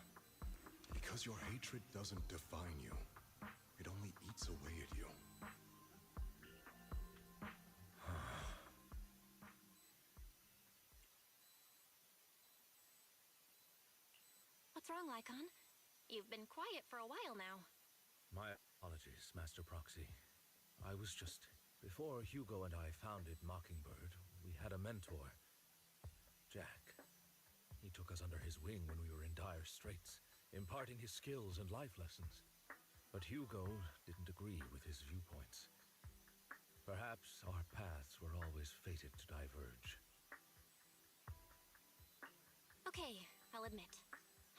Because your hatred doesn't define you. It only eats away at you. What's wrong, Lycon? You've been quiet for a while now. My apologies, Master Proxy. I was just... Before Hugo and I founded Mockingbird, we had a mentor, Jack. He took us under his wing when we were in dire straits, imparting his skills and life lessons. But Hugo didn't agree with his viewpoints. Perhaps our paths were always fated to diverge. Okay, I'll admit.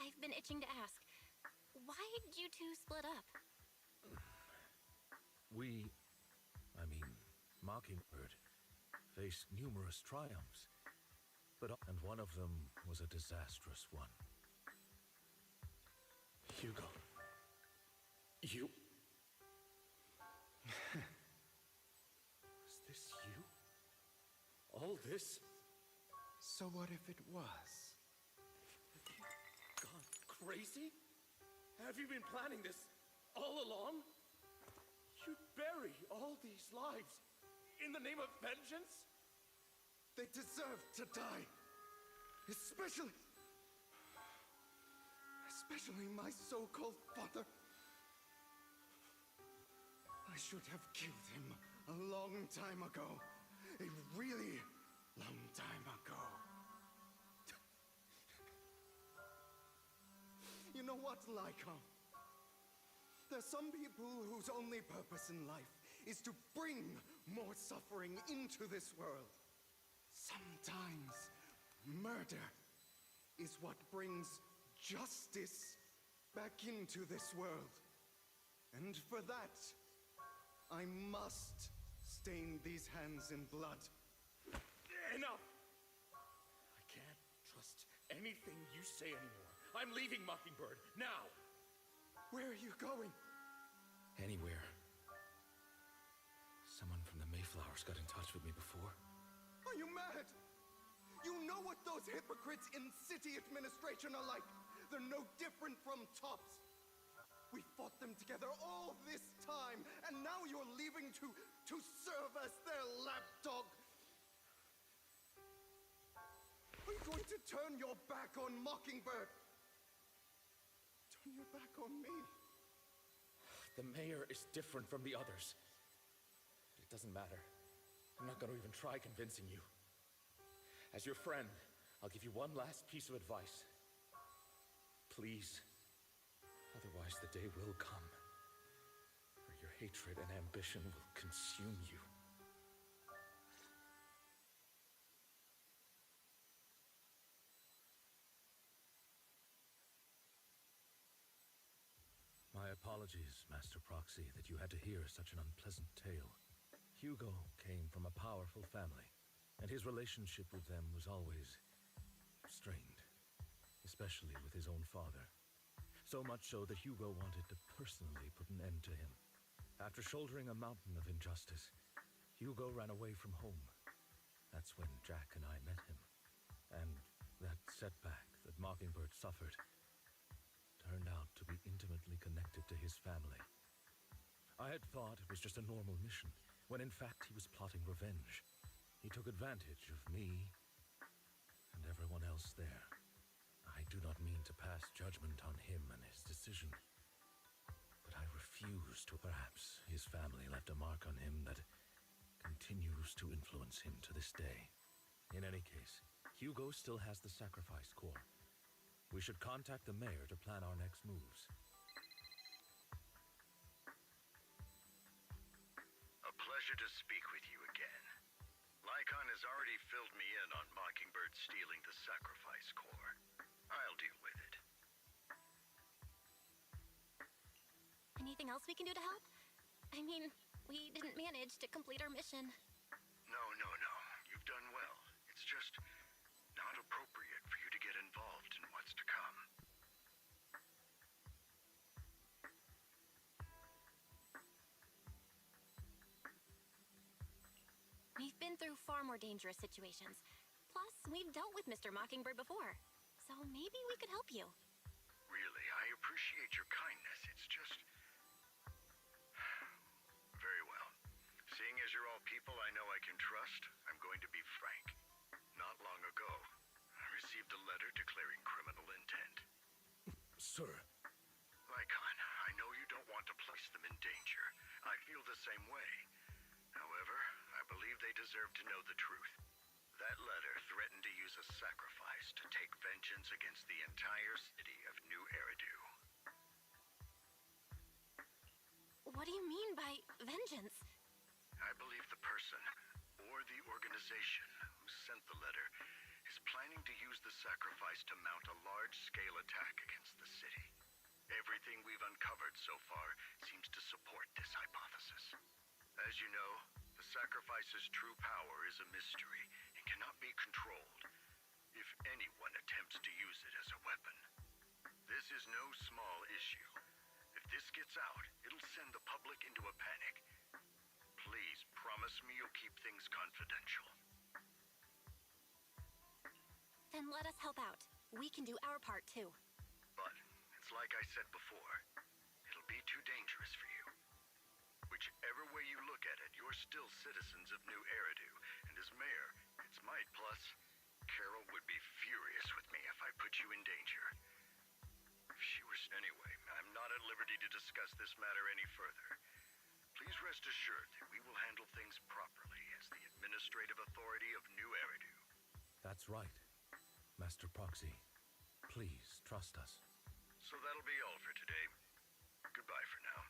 I've been itching to ask. Why did you two split up? Mockingbird faced numerous triumphs, and one of them was a disastrous one. Hugo. You... Is this you? All this? So what if it was? Have you gone crazy? Have you been planning this all along? You'd bury all these lives in the name of vengeance? They deserve to die. Especially my so-called father. I should have killed him a long time ago. A really long time ago. You know what, Lycon? There's some people whose only purpose in life is to bring more suffering into this world. Sometimes murder is what brings justice back into this world. And for that, I must stain these hands in blood. Enough! I can't trust anything you say anymore. I'm leaving Mockingbird, now! Where are you going? Anywhere. Someone from the Mayflowers got in touch with me before. Are you mad? You know what those hypocrites in city administration are like. They're no different from tops. We fought them together all this time, and now you're leaving to serve as their lapdog. Are you going to turn your back on Mockingbird? Turn your back on me? The mayor is different from the others. It doesn't matter. I'm not going to even try convincing you. As your friend, I'll give you one last piece of advice. Please. Otherwise, the day will come where your hatred and ambition will consume you. My apologies, Master Proxy, that you had to hear such an unpleasant tale. Hugo came from a powerful family, and his relationship with them was always strained, especially with his own father. So much so that Hugo wanted to personally put an end to him. After shouldering a mountain of injustice, Hugo ran away from home. That's when Jack and I met him. And that setback that Mockingbird suffered turned out to be intimately connected to his family. I had thought it was just a normal mission, when in fact he was plotting revenge. He took advantage of me and everyone else there. I do not mean to pass judgment on him and his decision, but I refuse to. Perhaps his family left a mark on him that continues to influence him to this day. In any case, Hugo still has the sacrifice core. We should contact the mayor to plan our next moves. A pleasure to speak with you again. Lycon has already filled me in on Mockingbird stealing the sacrifice core. I'll deal with it. Anything else we can do to help? I mean, we didn't manage to complete our mission. No. You've done well. It's just not appropriate for you to get involved in what's to come. We've been through far more dangerous situations. Plus, we've dealt with Mr. Mockingbird before. So maybe we could help you. Really, I appreciate your kindness. It's just... Very well. Seeing as you're all people I know I can trust, I'm going to be frank. Not long ago, I received a letter declaring criminal intent. Sir. Lycon, I know you don't want to place them in danger. I feel the same way. However, I believe they deserve to know the truth. That letter threatened to use a sacrifice to take vengeance against the entire city of New Eridu. What do you mean by vengeance? I believe the person, or the organization, who sent the letter is planning to use the sacrifice to mount a large-scale attack against the city. Everything we've uncovered so far seems to support this hypothesis. As you know, the sacrifice's true power is a mystery and cannot be controlled if anyone attempts to use it as a weapon. This is no small issue. If this gets out, it'll send the public into a panic. Please promise me you'll keep things confidential. Then let us help out. We can do our part too. But it's like I said before, it'll be too dangerous for you. Whichever way you look at it, you're still citizens of New Eridu, and as mayor, it's might plus. Carol would be furious with me if I put you in danger. If she were... Anyway, I'm not at liberty to discuss this matter any further. Please rest assured that we will handle things properly as the administrative authority of New Eridu. That's right. Master Proxy, please trust us. So that'll be all for today. Goodbye for now.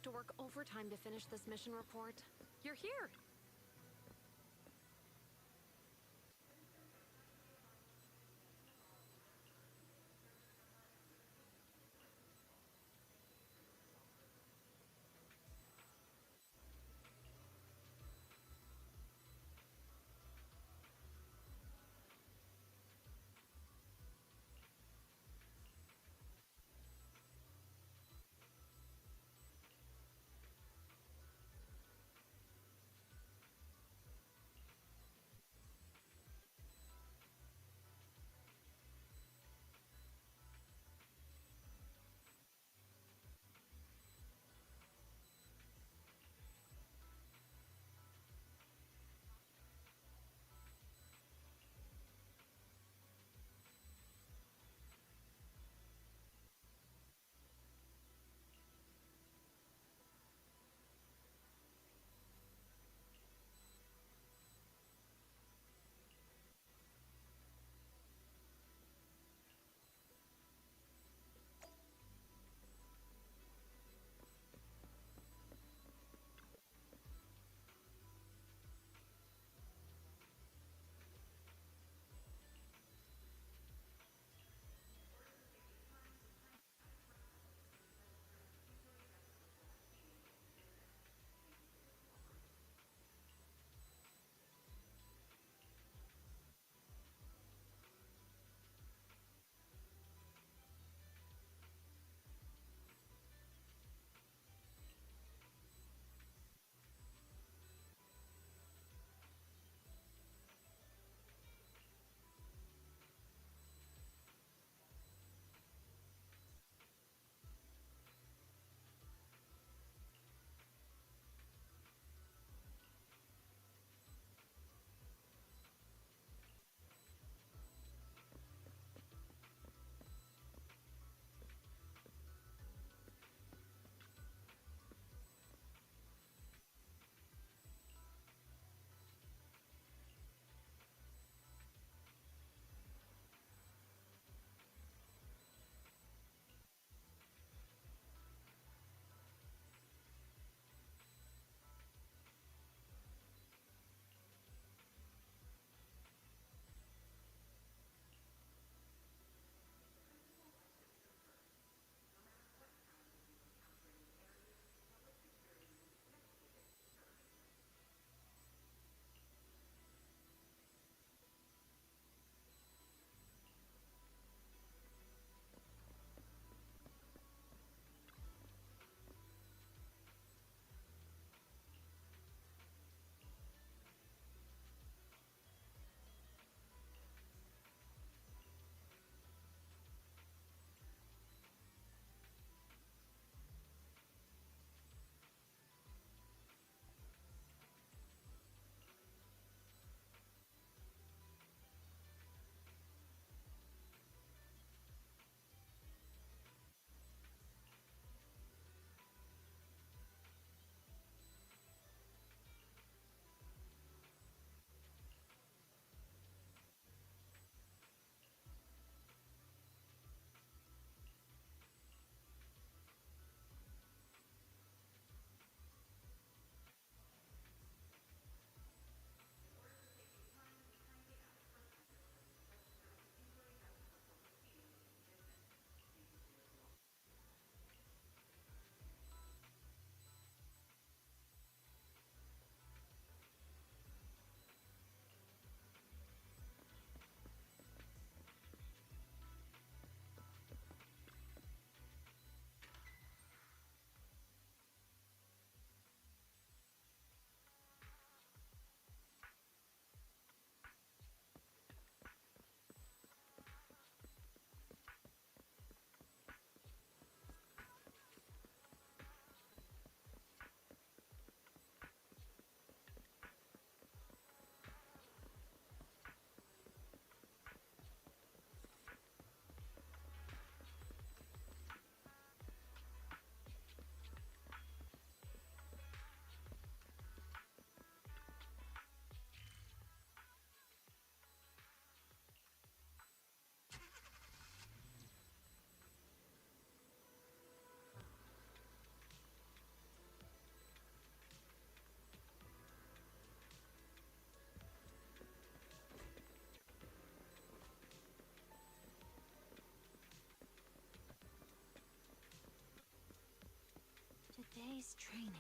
have to work overtime to finish this mission report. You're here! day's training.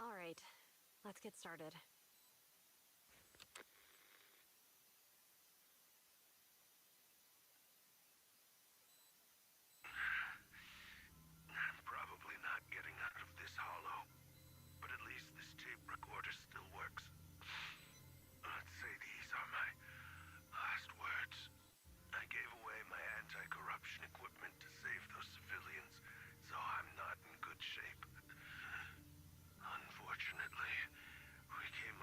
All right, let's get started. I'm probably not getting out of this hollow, but at least this tape recorder still works. Let's say these are my last words. I gave away my anti-corruption equipment to save those civilians, so I'm not in good shape. Unfortunately, we came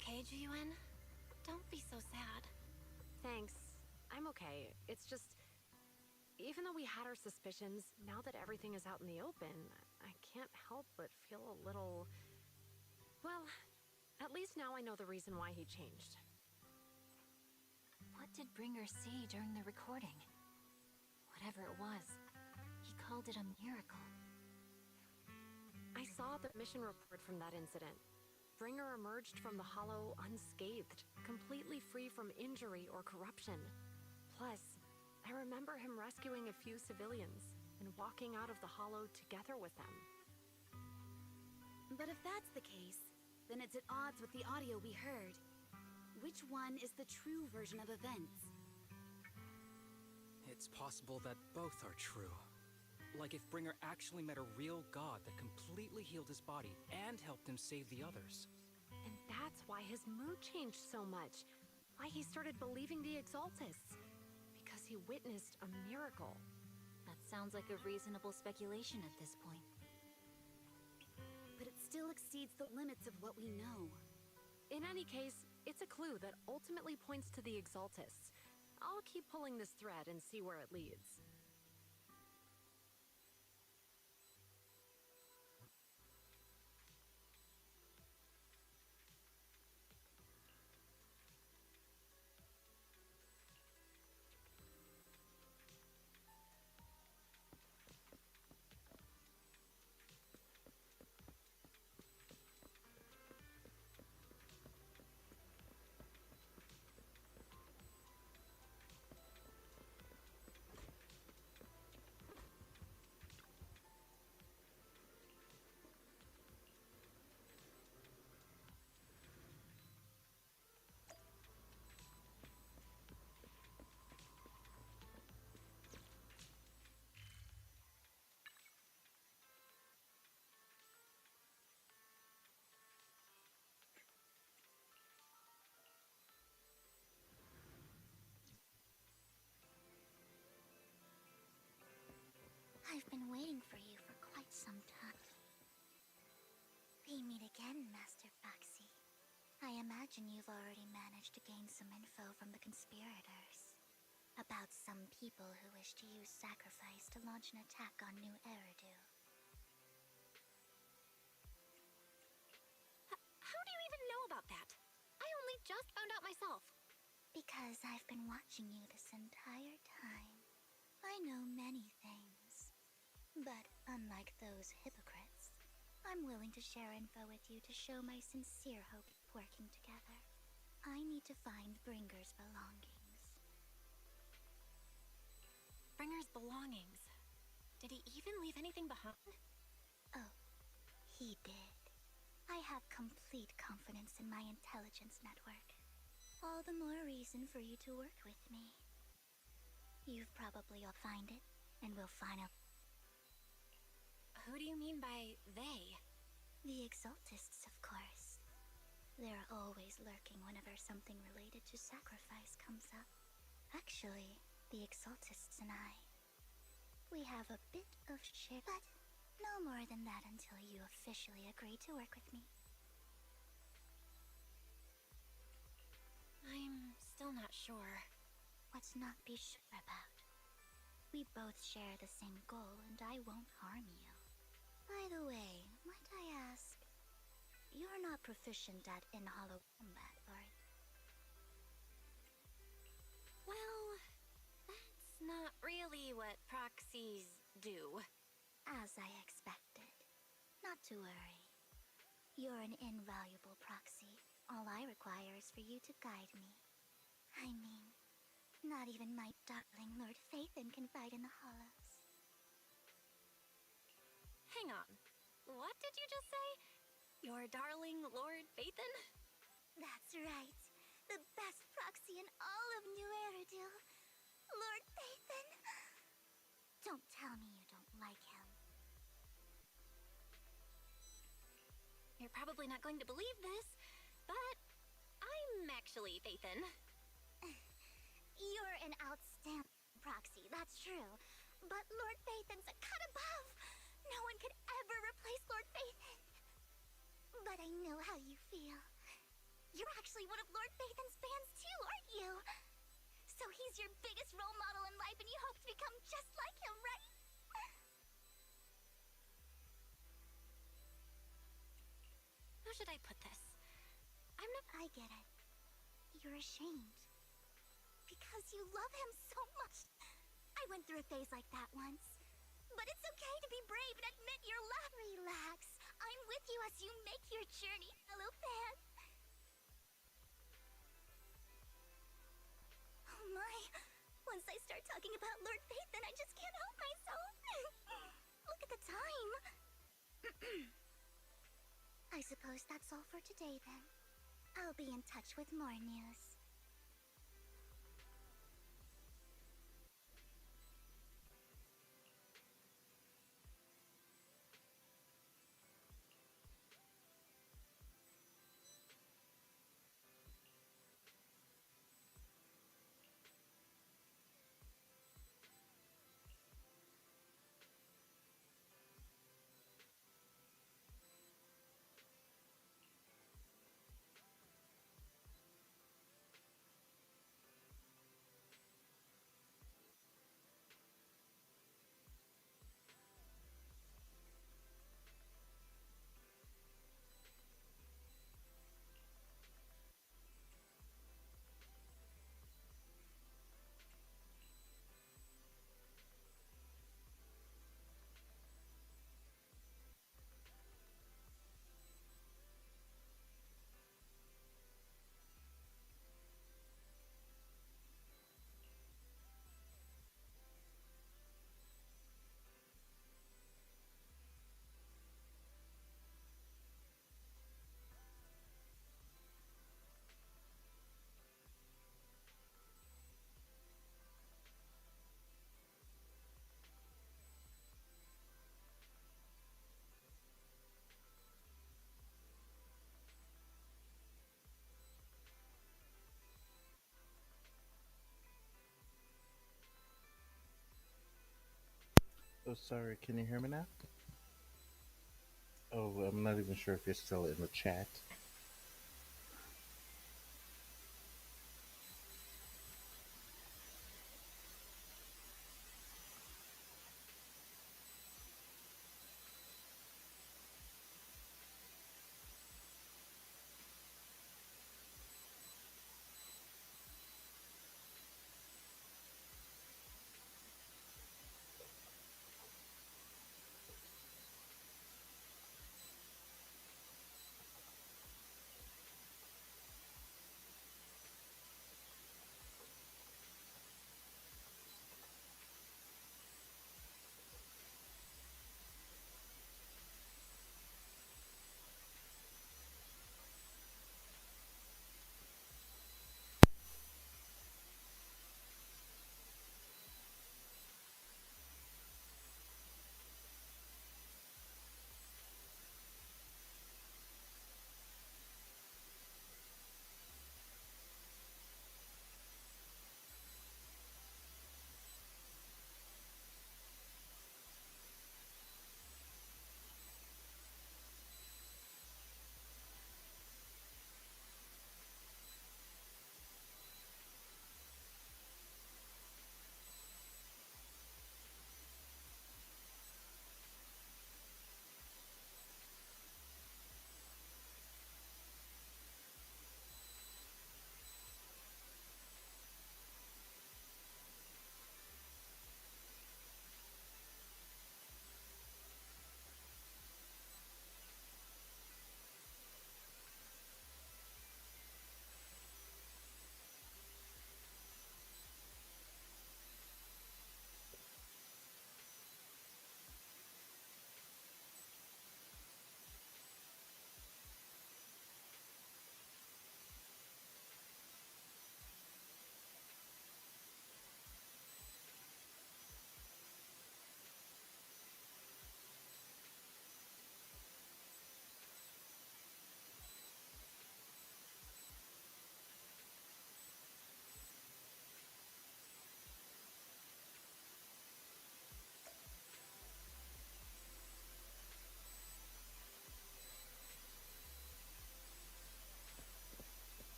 okay, Jiyuan? Don't be so sad. Thanks. I'm okay. It's just... Even though we had our suspicions, now that everything is out in the open, I can't help but feel a little... Well, at least now I know the reason why he changed. What did Bringer see during the recording? Whatever it was, he called it a miracle. I saw the mission report from that incident. Bringer emerged from the Hollow unscathed, completely free from injury or corruption. Plus, I remember him rescuing a few civilians and walking out of the Hollow together with them. But if that's the case, then it's at odds with the audio we heard. Which one is the true version of events? It's possible that both are true. Like if Bringer actually met a real god that completely healed his body and helped him save the others. And that's why his mood changed so much. Why he started believing the Exaltists. Because he witnessed a miracle. That sounds like a reasonable speculation at this point. But it still exceeds the limits of what we know. In any case, it's a clue that ultimately points to the Exaltists. I'll keep pulling this thread and see where it leads. I've been waiting for you for quite some time. We meet again, Master Foxy. I imagine you've already managed to gain some info from the conspirators. About some people who wish to use sacrifice to launch an attack on New Eridu. How do you even know about that? I only just found out myself. Because I've been watching you this entire time. I know many things. But unlike those hypocrites, I'm willing to share info with you to show my sincere hope of working together. I need to find Bringer's belongings. Bringer's belongings? Did he even leave anything behind? Oh, he did. I have complete confidence in my intelligence network. All the more reason for you to work with me. You've probably all find it, and we'll find out. Who do you mean by they? The Exaltists, of course. They're always lurking whenever something related to sacrifice comes up. Actually, the Exaltists and I, we have a bit of shit, but no more than that until you officially agree to work with me. I'm still not sure. What's not be sure about? We both share the same goal, and I won't harm you. By the way, might I ask, you're not proficient at in-hollow combat, are you? Well, that's not really what proxies do. As I expected. Not to worry. You're an invaluable proxy. All I require is for you to guide me. I mean, not even my darling Lord Phaethon can fight in the hollows. Hang on. What did you just say? Your darling Lord Phaethon? That's right. The best proxy in all of New Eridu. Lord Phaethon. Don't tell me you don't like him. You're probably not going to believe this, but I'm actually Phaethon. You're an outstanding proxy, that's true. But Lord Phaethon's a cut above. No one could ever replace Lord Phaethon. But I know how you feel. You're actually one of Lord Phaethon's fans too, aren't you? So he's your biggest role model in life and you hope to become just like him, right? How should I put this? I'm not. I get it. You're ashamed. Because you love him so much. I went through a phase like that once. But it's okay to be brave and admit you're Relax. I'm with you as you make your journey, fellow fan. Oh my. Once I start talking about Lord Phaethon, I just can't help myself. Look at the time. I suppose that's all for today then. I'll be in touch with more news. Oh, sorry, can you hear me now? Oh, I'm not even sure if you're still in the chat.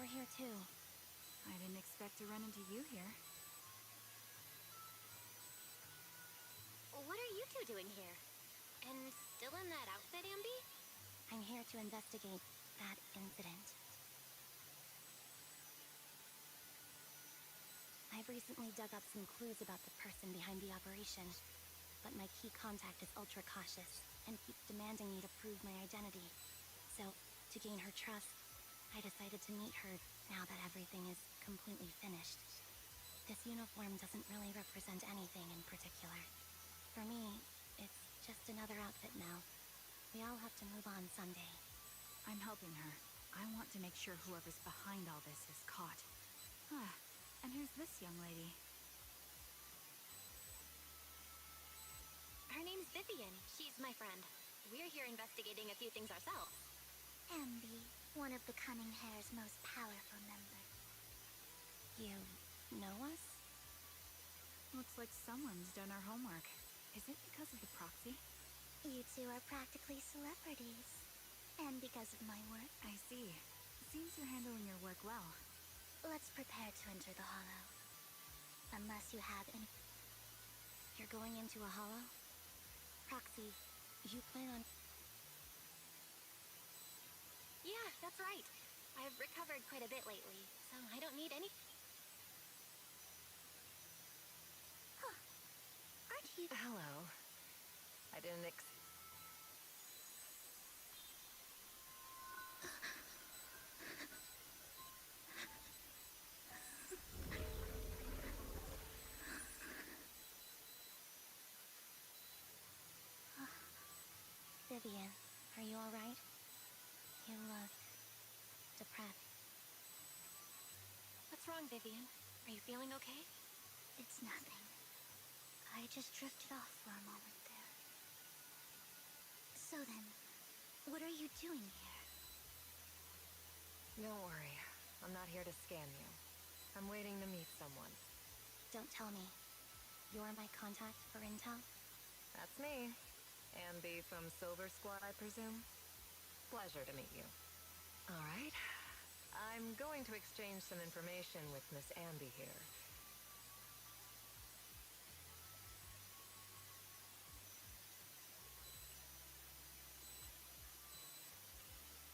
here too. I didn't expect to run into you here. What are you two doing here? And still in that outfit, Ambi? I'm here to investigate that incident. I've recently dug up some clues about the person behind the operation, but my key contact is ultra cautious and keeps demanding me to prove my identity. So, to gain her trust, I decided to meet her now that everything is completely finished. This uniform doesn't really represent anything in particular. For me, it's just another outfit now. We all have to move on someday. I'm helping her. I want to make sure whoever's behind all this is caught. Ah, and who's this young lady? Her name's Vivian. She's my friend. We're here investigating a few things ourselves. Ambi, one of the Cunning Hair's most powerful members. You know us? Looks like someone's done our homework. Is it because of the proxy? You two are practically celebrities. And because of my work. I see. Seems you're handling your work well. Let's prepare to enter the Hollow. Unless you have any... You're going into a Hollow? Proxy, you plan on... Yeah, that's right. I've recovered quite a bit lately, so I don't need any... Huh. Aren't you... Hello. I didn't Vivian, are you alright? You look... depressed. What's wrong, Vivian? Are you feeling okay? It's nothing. I just drifted off for a moment there. So then, what are you doing here? Don't worry. I'm not here to scam you. I'm waiting to meet someone. Don't tell me. You're my contact for intel? That's me. Ambi from Silver Squad, I presume? Pleasure to meet you. All right. I'm going to exchange some information with Miss Ambi here.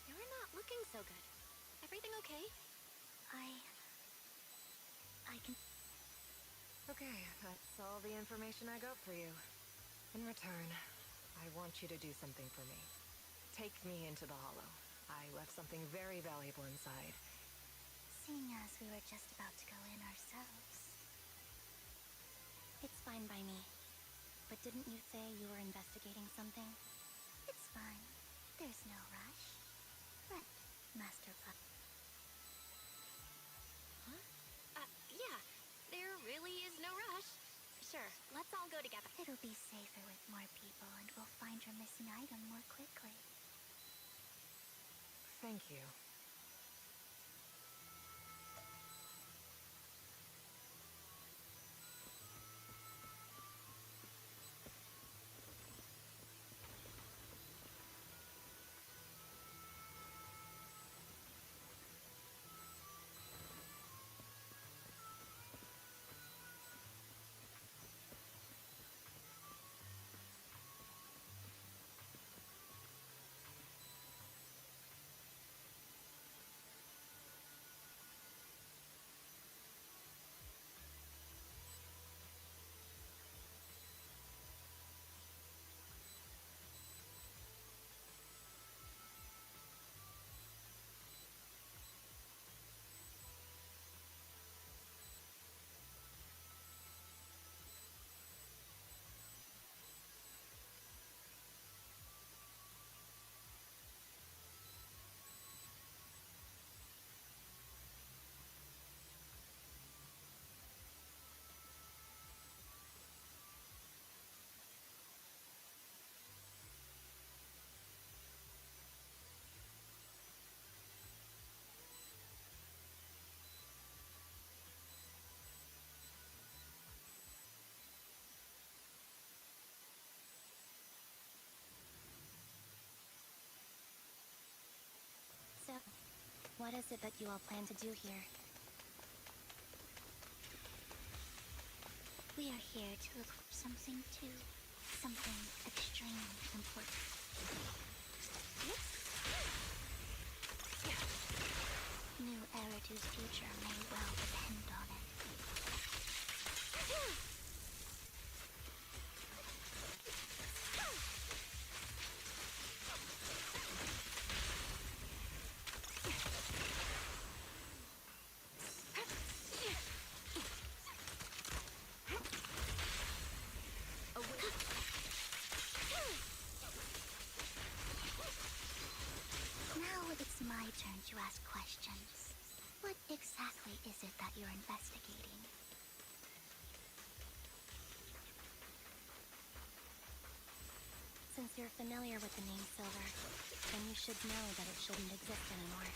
You're not looking so good. Everything okay? I can... Okay, that's all the information I got for you. In return, I want you to do something for me. Take me into the Hollow. I left something very valuable inside. Seeing as we were just about to go in ourselves. It's fine by me. But didn't you say you were investigating something? It's fine. There's no rush. Right, Master Pup. Huh? Yeah. There really is no rush. Sure, let's all go together. It'll be safer with more people, and we'll find your missing item more quickly. Thank you. What is it that you all plan to do here? We are here to look for something too. Something extremely important. New Eridu's future may well depend on it. Now it's my turn to ask questions. What exactly is it that you're investigating? Since you're familiar with the name Silver, then you should know that it shouldn't exist anymore.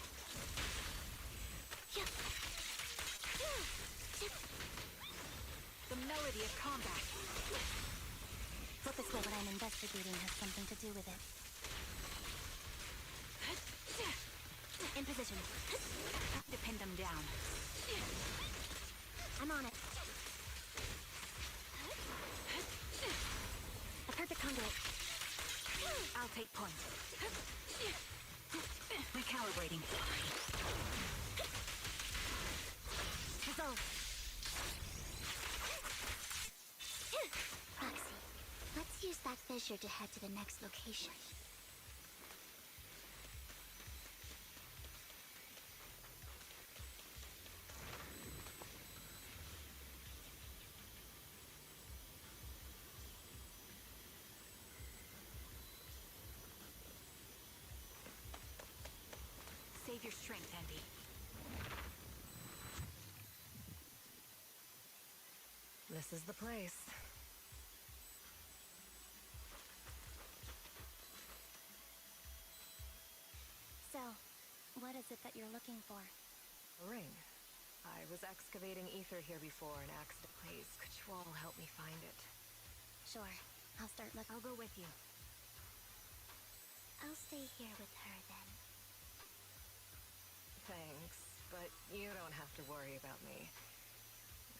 The melody of combat. Flip this way. What I'm investigating has something to do with it. In position. To pin them down. I'm on it. A perfect conduit. I'll take point. Recalibrating. Resolve. Roxy, let's use that fissure to head to the next location. Save your strength, Andy. This is the place. So, what is it that you're looking for? A ring. I was excavating ether here before and accident. Please, could you all help me find it? Sure. I'll start looking. I'll go with you. I'll stay here with her then. Thanks, but you don't have to worry about me.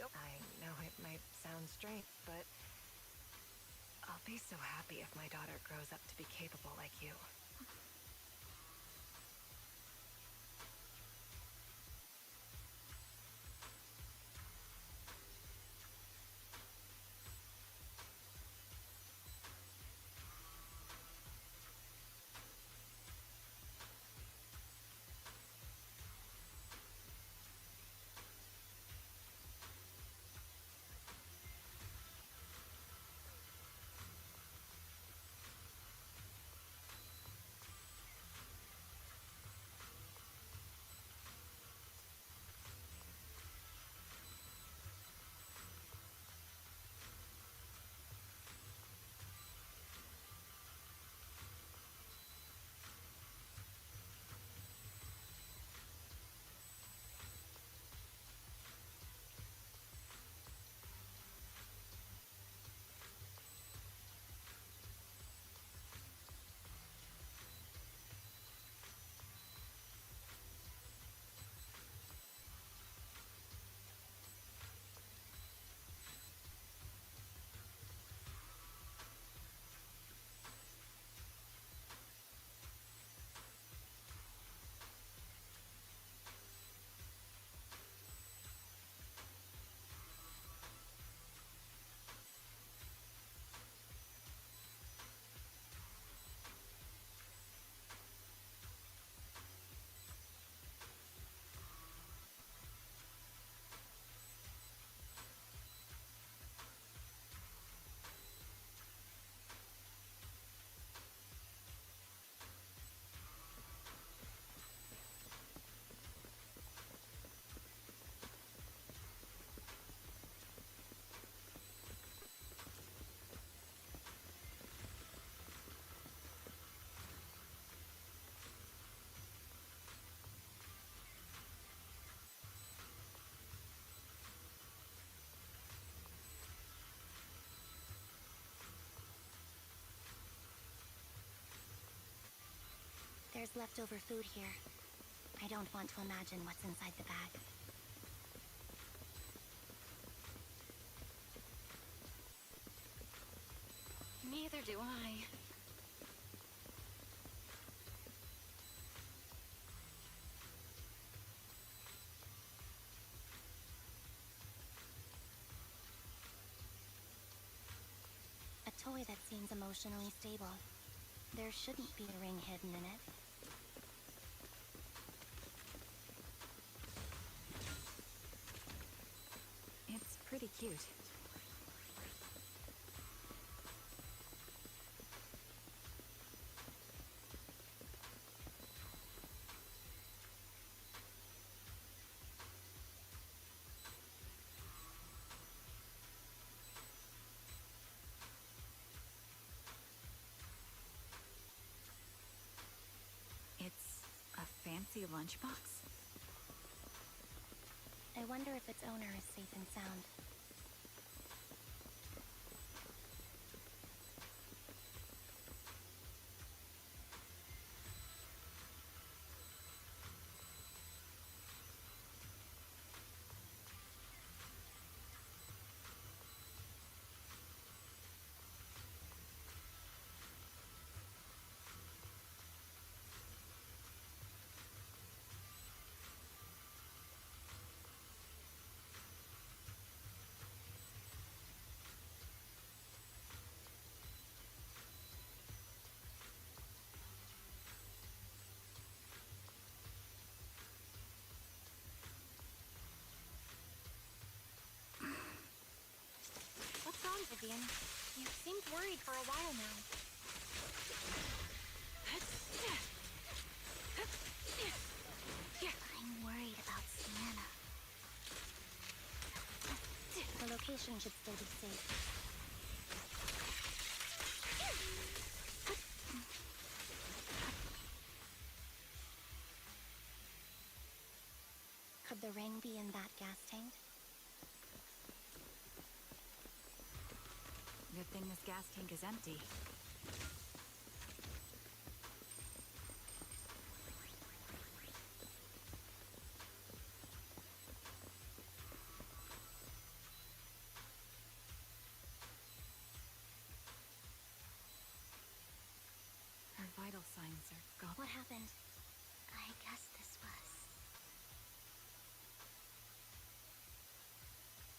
I know it might sound strange, but I'll be so happy if my daughter grows up to be capable like you. There's leftover food here. I don't want to imagine what's inside the bag. Neither do I. A toy that seems emotionally stable. There shouldn't be a ring hidden in it. It's pretty cute. It's a fancy lunchbox? I wonder if its owner is safe and sound. What's wrong, Vivian? You seemed worried for a while now. I'm worried about Sienna. The location should still be safe. Could the ring be in that gas tank? Good thing this gas tank is empty. Her vital signs are gone. What happened? I guess this was...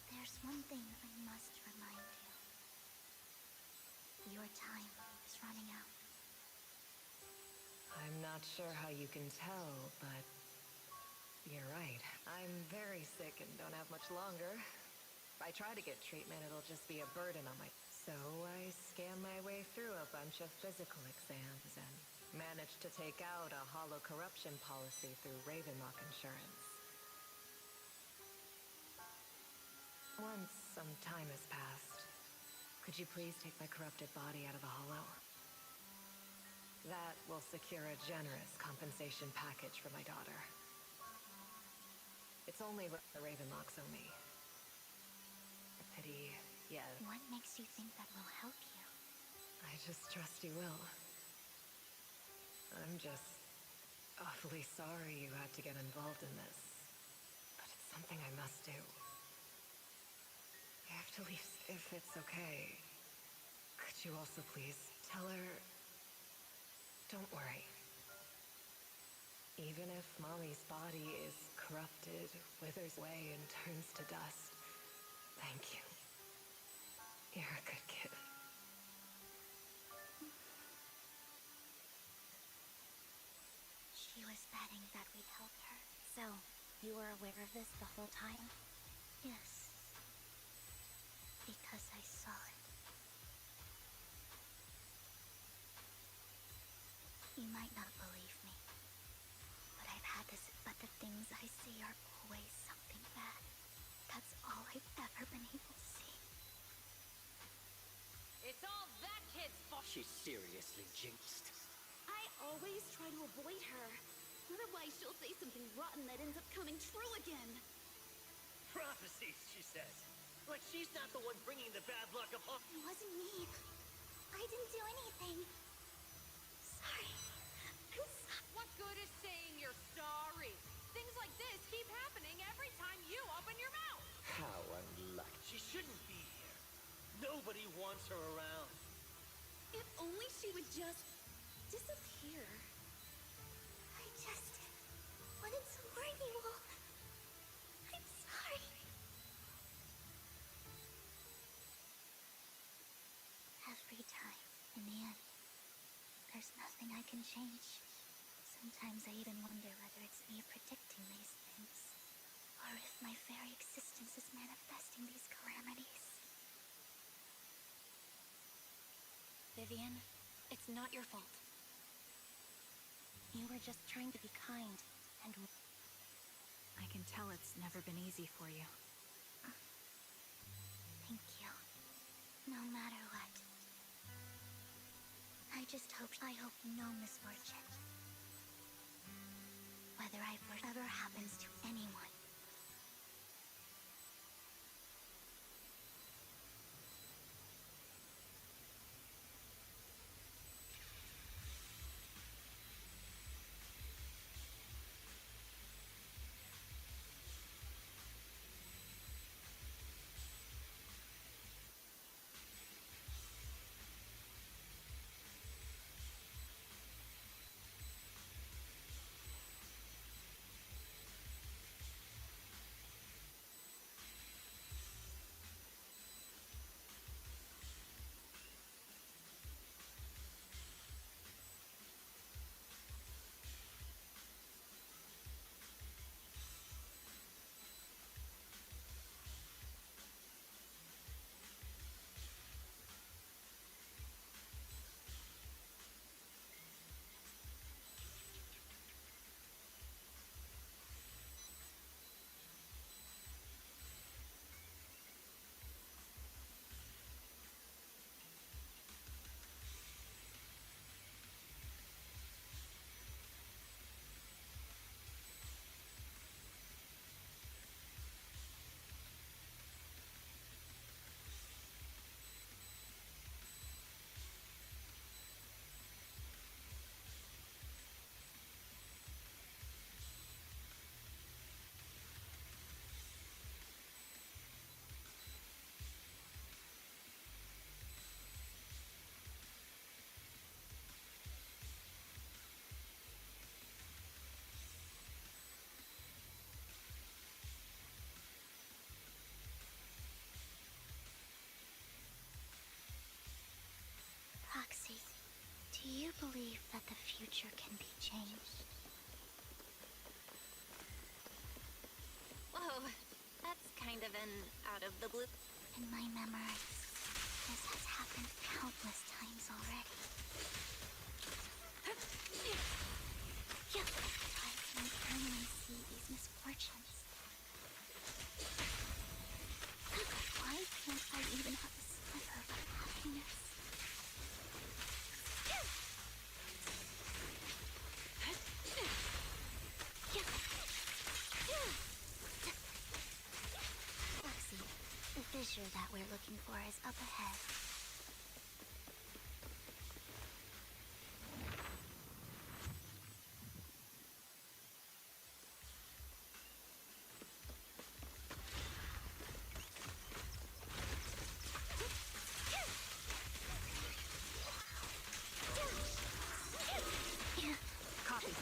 There's one thing I must remind you. Your time is running out. I'm not sure how you can tell, but you're right. I'm very sick and don't have much longer. If I try to get treatment, it'll just be a burden on my... So I scam my way through a bunch of physical exams and managed to take out a hollow corruption policy through Ravenlock Insurance. Once some time has passed, could you please take my corrupted body out of the hollow? That will secure a generous compensation package for my daughter. It's only what the Ravenlocks owe me. A pity, yeah. What makes you think that will help you? I just trust you will. I'm just awfully sorry you had to get involved in this. But it's something I must do. I have to leave if it's okay. Could you also please tell her... Don't worry. Even if Mommy's body is corrupted, withers away, and turns to dust, thank you. You're a good kid. She was betting that we'd help her. So, you were aware of this the whole time? Yes. Because I saw it. You might not believe me, but I've had this, but the things I see are always something bad. That's all I've ever been able to see. It's all that kid's fault. She's seriously jinxed. I always try to avoid her. Otherwise, she'll say something rotten that ends up coming true again. Prophecies, she says. Like she's not the one bringing the bad luck upon... It wasn't me. I didn't do anything. Sorry. I'm sorry. What good is saying you're sorry? Nobody wants her around. If only she would just disappear. I just wanted to warn you all. I'm sorry. Every time, in the end, there's nothing I can change. Sometimes I even wonder whether it's me predicting these things, or if my very existence is manifesting these calamities. Vivian, it's not your fault. You were just trying to be kind, and I can tell it's never been easy for you. Thank you. No matter what. I hope no misfortune. Whether ever happens to anyone. Roxy, do you believe that the future can be changed? Whoa, that's kind of an out of the blue. In my memories, this has happened countless times already. Why can't anyone see these misfortunes? Why can't I even have a sliver of happiness? Roxy, the fissure that we're looking for is up ahead. Copy.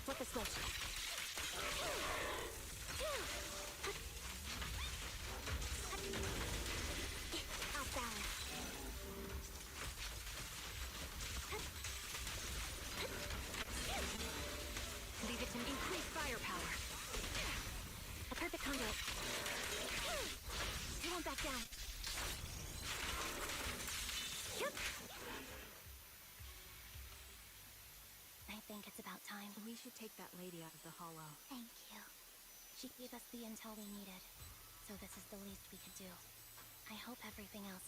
Flip a switch. Off balance. Leave it to me. Increase firepower. A perfect conduit. I won't back down. I think it's about time. We should take that lady out of the hollow. Thank you. She gave us the intel we needed, so this is the least we could do. I hope everything else...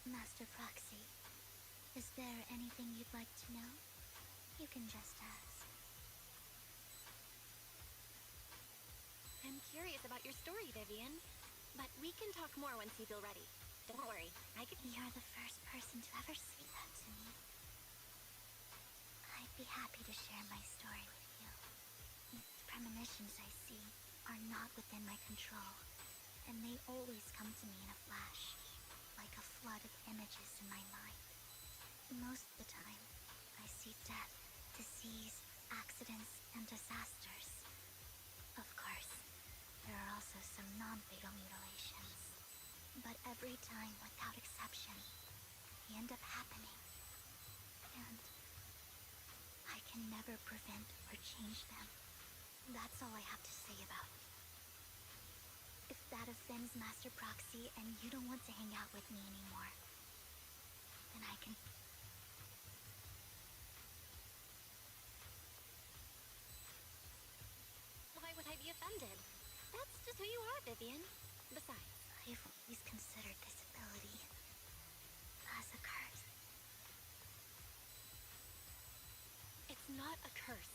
Master Proxy, is there anything you'd like to know? You can just ask. I'm curious about your story, Vivian. But we can talk more once you feel ready. Don't worry, I can... You're the first person to ever say that to me. I be happy to share my story with you. These premonitions I see are not within my control, and they always come to me in a flash, like a flood of images in my mind. Most of the time, I see death, disease, accidents, and disasters. Of course, there are also some non-fatal mutilations. But every time, without exception, they end up happening. And I can never prevent or change them. That's all I have to say about it. If that offends Master Proxy and you don't want to hang out with me anymore, then I can... Why would I be offended? That's just who you are, Vivian. Besides, I've always considered this ability as a curse. it's not a curse.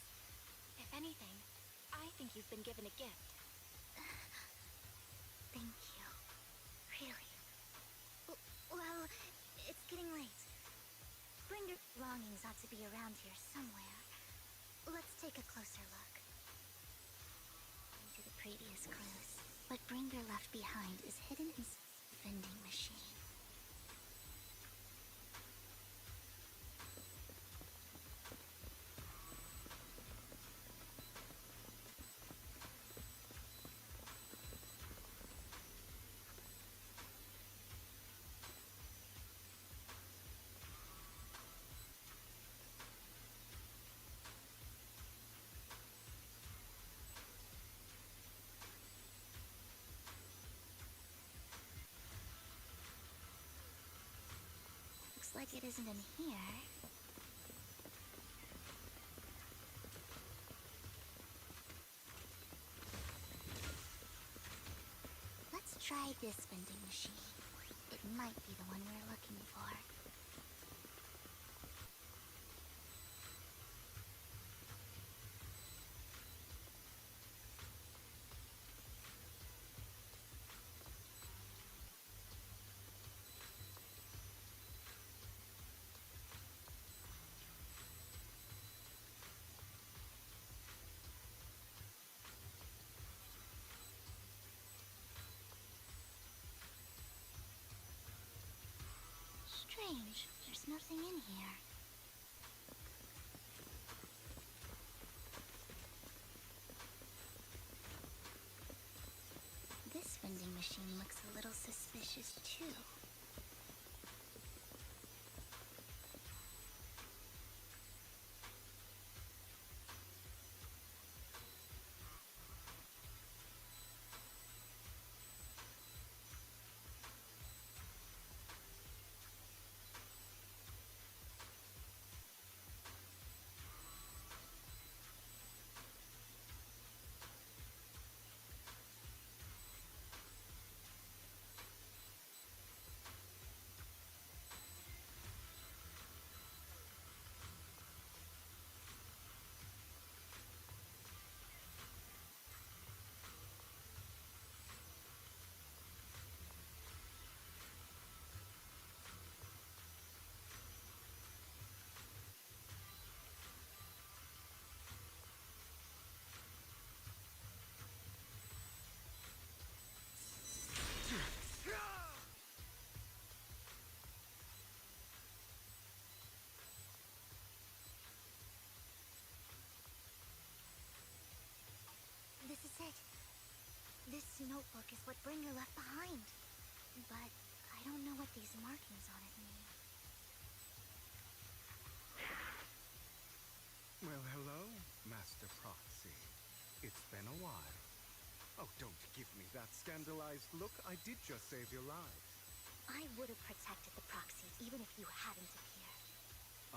If anything, I think you've been given a gift. Thank you. Really. Well, it's getting late. Bringer belongings ought to be around here somewhere. Let's take a closer look. To the previous clues, what Bringer left behind is hidden in a vending machine. Looks like it isn't in here. Let's try this vending machine. It might be the one we're looking for. Strange, there's nothing in here. This vending machine looks a little suspicious too. This is it. This notebook is what Bringer left behind. But I don't know what these markings on it mean. Well, hello, Master Proxy. It's been a while. Oh, don't give me that scandalized look. I did just save your lives. I would have protected the Proxy even if you hadn't appeared.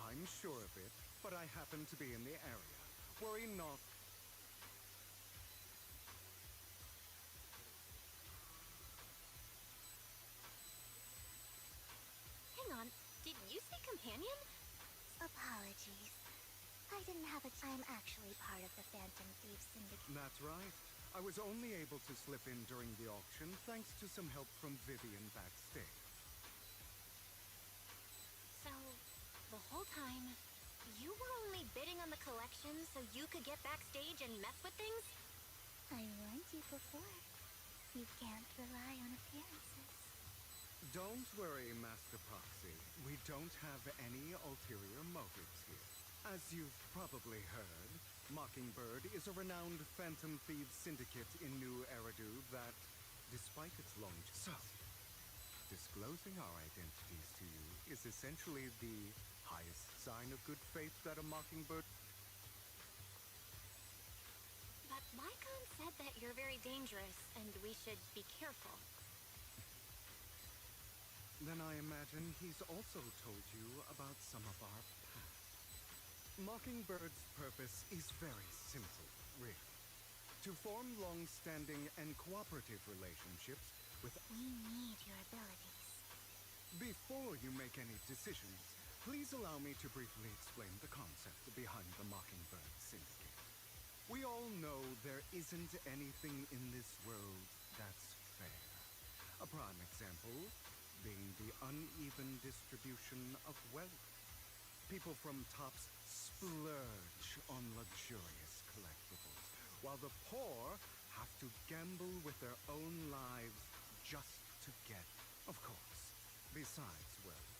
I'm sure of it, but I happen to be in the area. Worry not. Hang on, did you say companion? Apologies. I didn't have a time actually part of the Phantom Thieves Syndicate. That's right. I was only able to slip in during the auction thanks to some help from Vivian backstage. So, the whole time, you were only bidding on the collection so you could get backstage and mess with things? I warned you before. You can't rely on appearances. Don't worry, Master Proxy. We don't have any ulterior motives here. As you've probably heard, Mockingbird is a renowned phantom thieves syndicate in New Eridu that, despite its long... So, disclosing our identities to you is essentially the highest sign of good faith that a Mockingbird... But Lycon said that you're very dangerous and we should be careful. Then I imagine he's also told you about some of our past. Mockingbird's purpose is very simple, really. To form long-standing and cooperative relationships with... We need your abilities. Before you make any decisions, please allow me to briefly explain the concept behind the Mockingbird Syndicate. We all know there isn't anything in this world that's fair. A prime example being the uneven distribution of wealth. People from tops splurge on luxurious collectibles, while the poor have to gamble with their own lives just to get, of course. Besides wealth,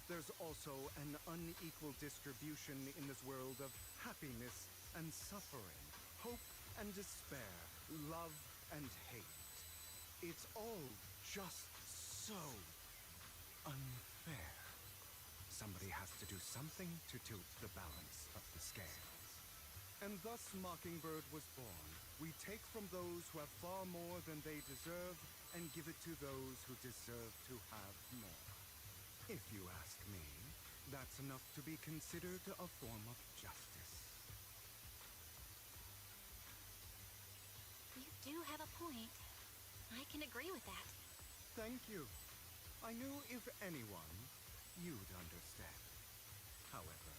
there's also an unequal distribution in this world of happiness and suffering, hope and despair, love and hate. It's all just so unfair. Somebody has to do something to tilt the balance of the scales. And thus Mockingbird was born. We take from those who have far more than they deserve and give it to those who deserve to have more. If you ask me, that's enough to be considered a form of justice. You do have a point. I can agree with that. Thank you. I knew if anyone, you'd understand. However,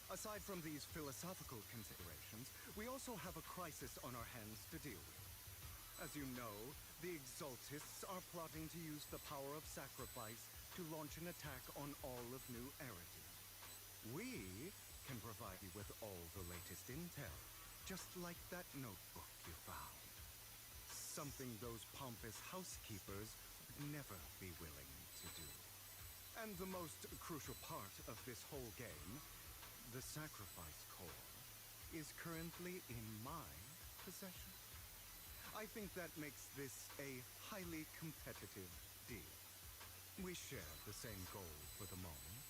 aside from these philosophical considerations, we also have a crisis on our hands to deal with. As you know, the Exaltists are plotting to use the power of sacrifice to launch an attack on all of New Eridu. We can provide you with all the latest intel, just like that notebook you found. Something those pompous housekeepers would never be willing to do. And the most crucial part of this whole game, the sacrifice core, is currently in my possession. I think that makes this a highly competitive deal. We share the same goal for the moment,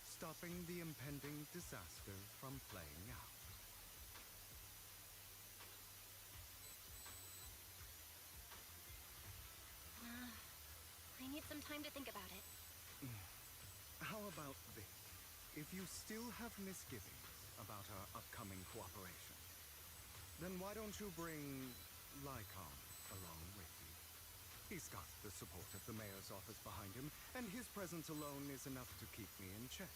stopping the impending disaster from playing out. I need some time to think about it. How about this? If you still have misgivings about our upcoming cooperation, then why don't you bring Lycon along with you? He's got the support of the mayor's office behind him, and his presence alone is enough to keep me in check.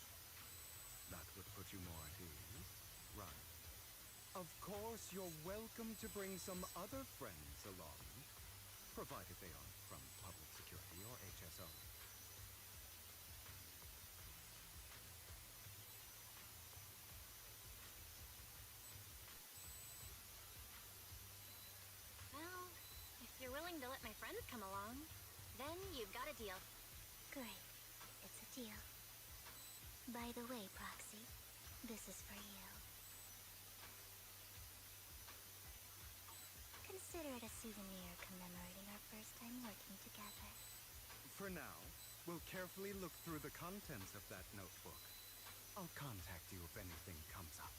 That would put you more at ease, right? Of course, you're welcome to bring some other friends along, provided they aren't from public security or HSO. Well, if you're willing to let my friends come along, then you've got a deal. Great. It's a deal. By the way, Proxy, this is for you. Consider it a souvenir commemorating our first time working together. For now, we'll carefully look through the contents of that notebook. I'll contact you if anything comes up.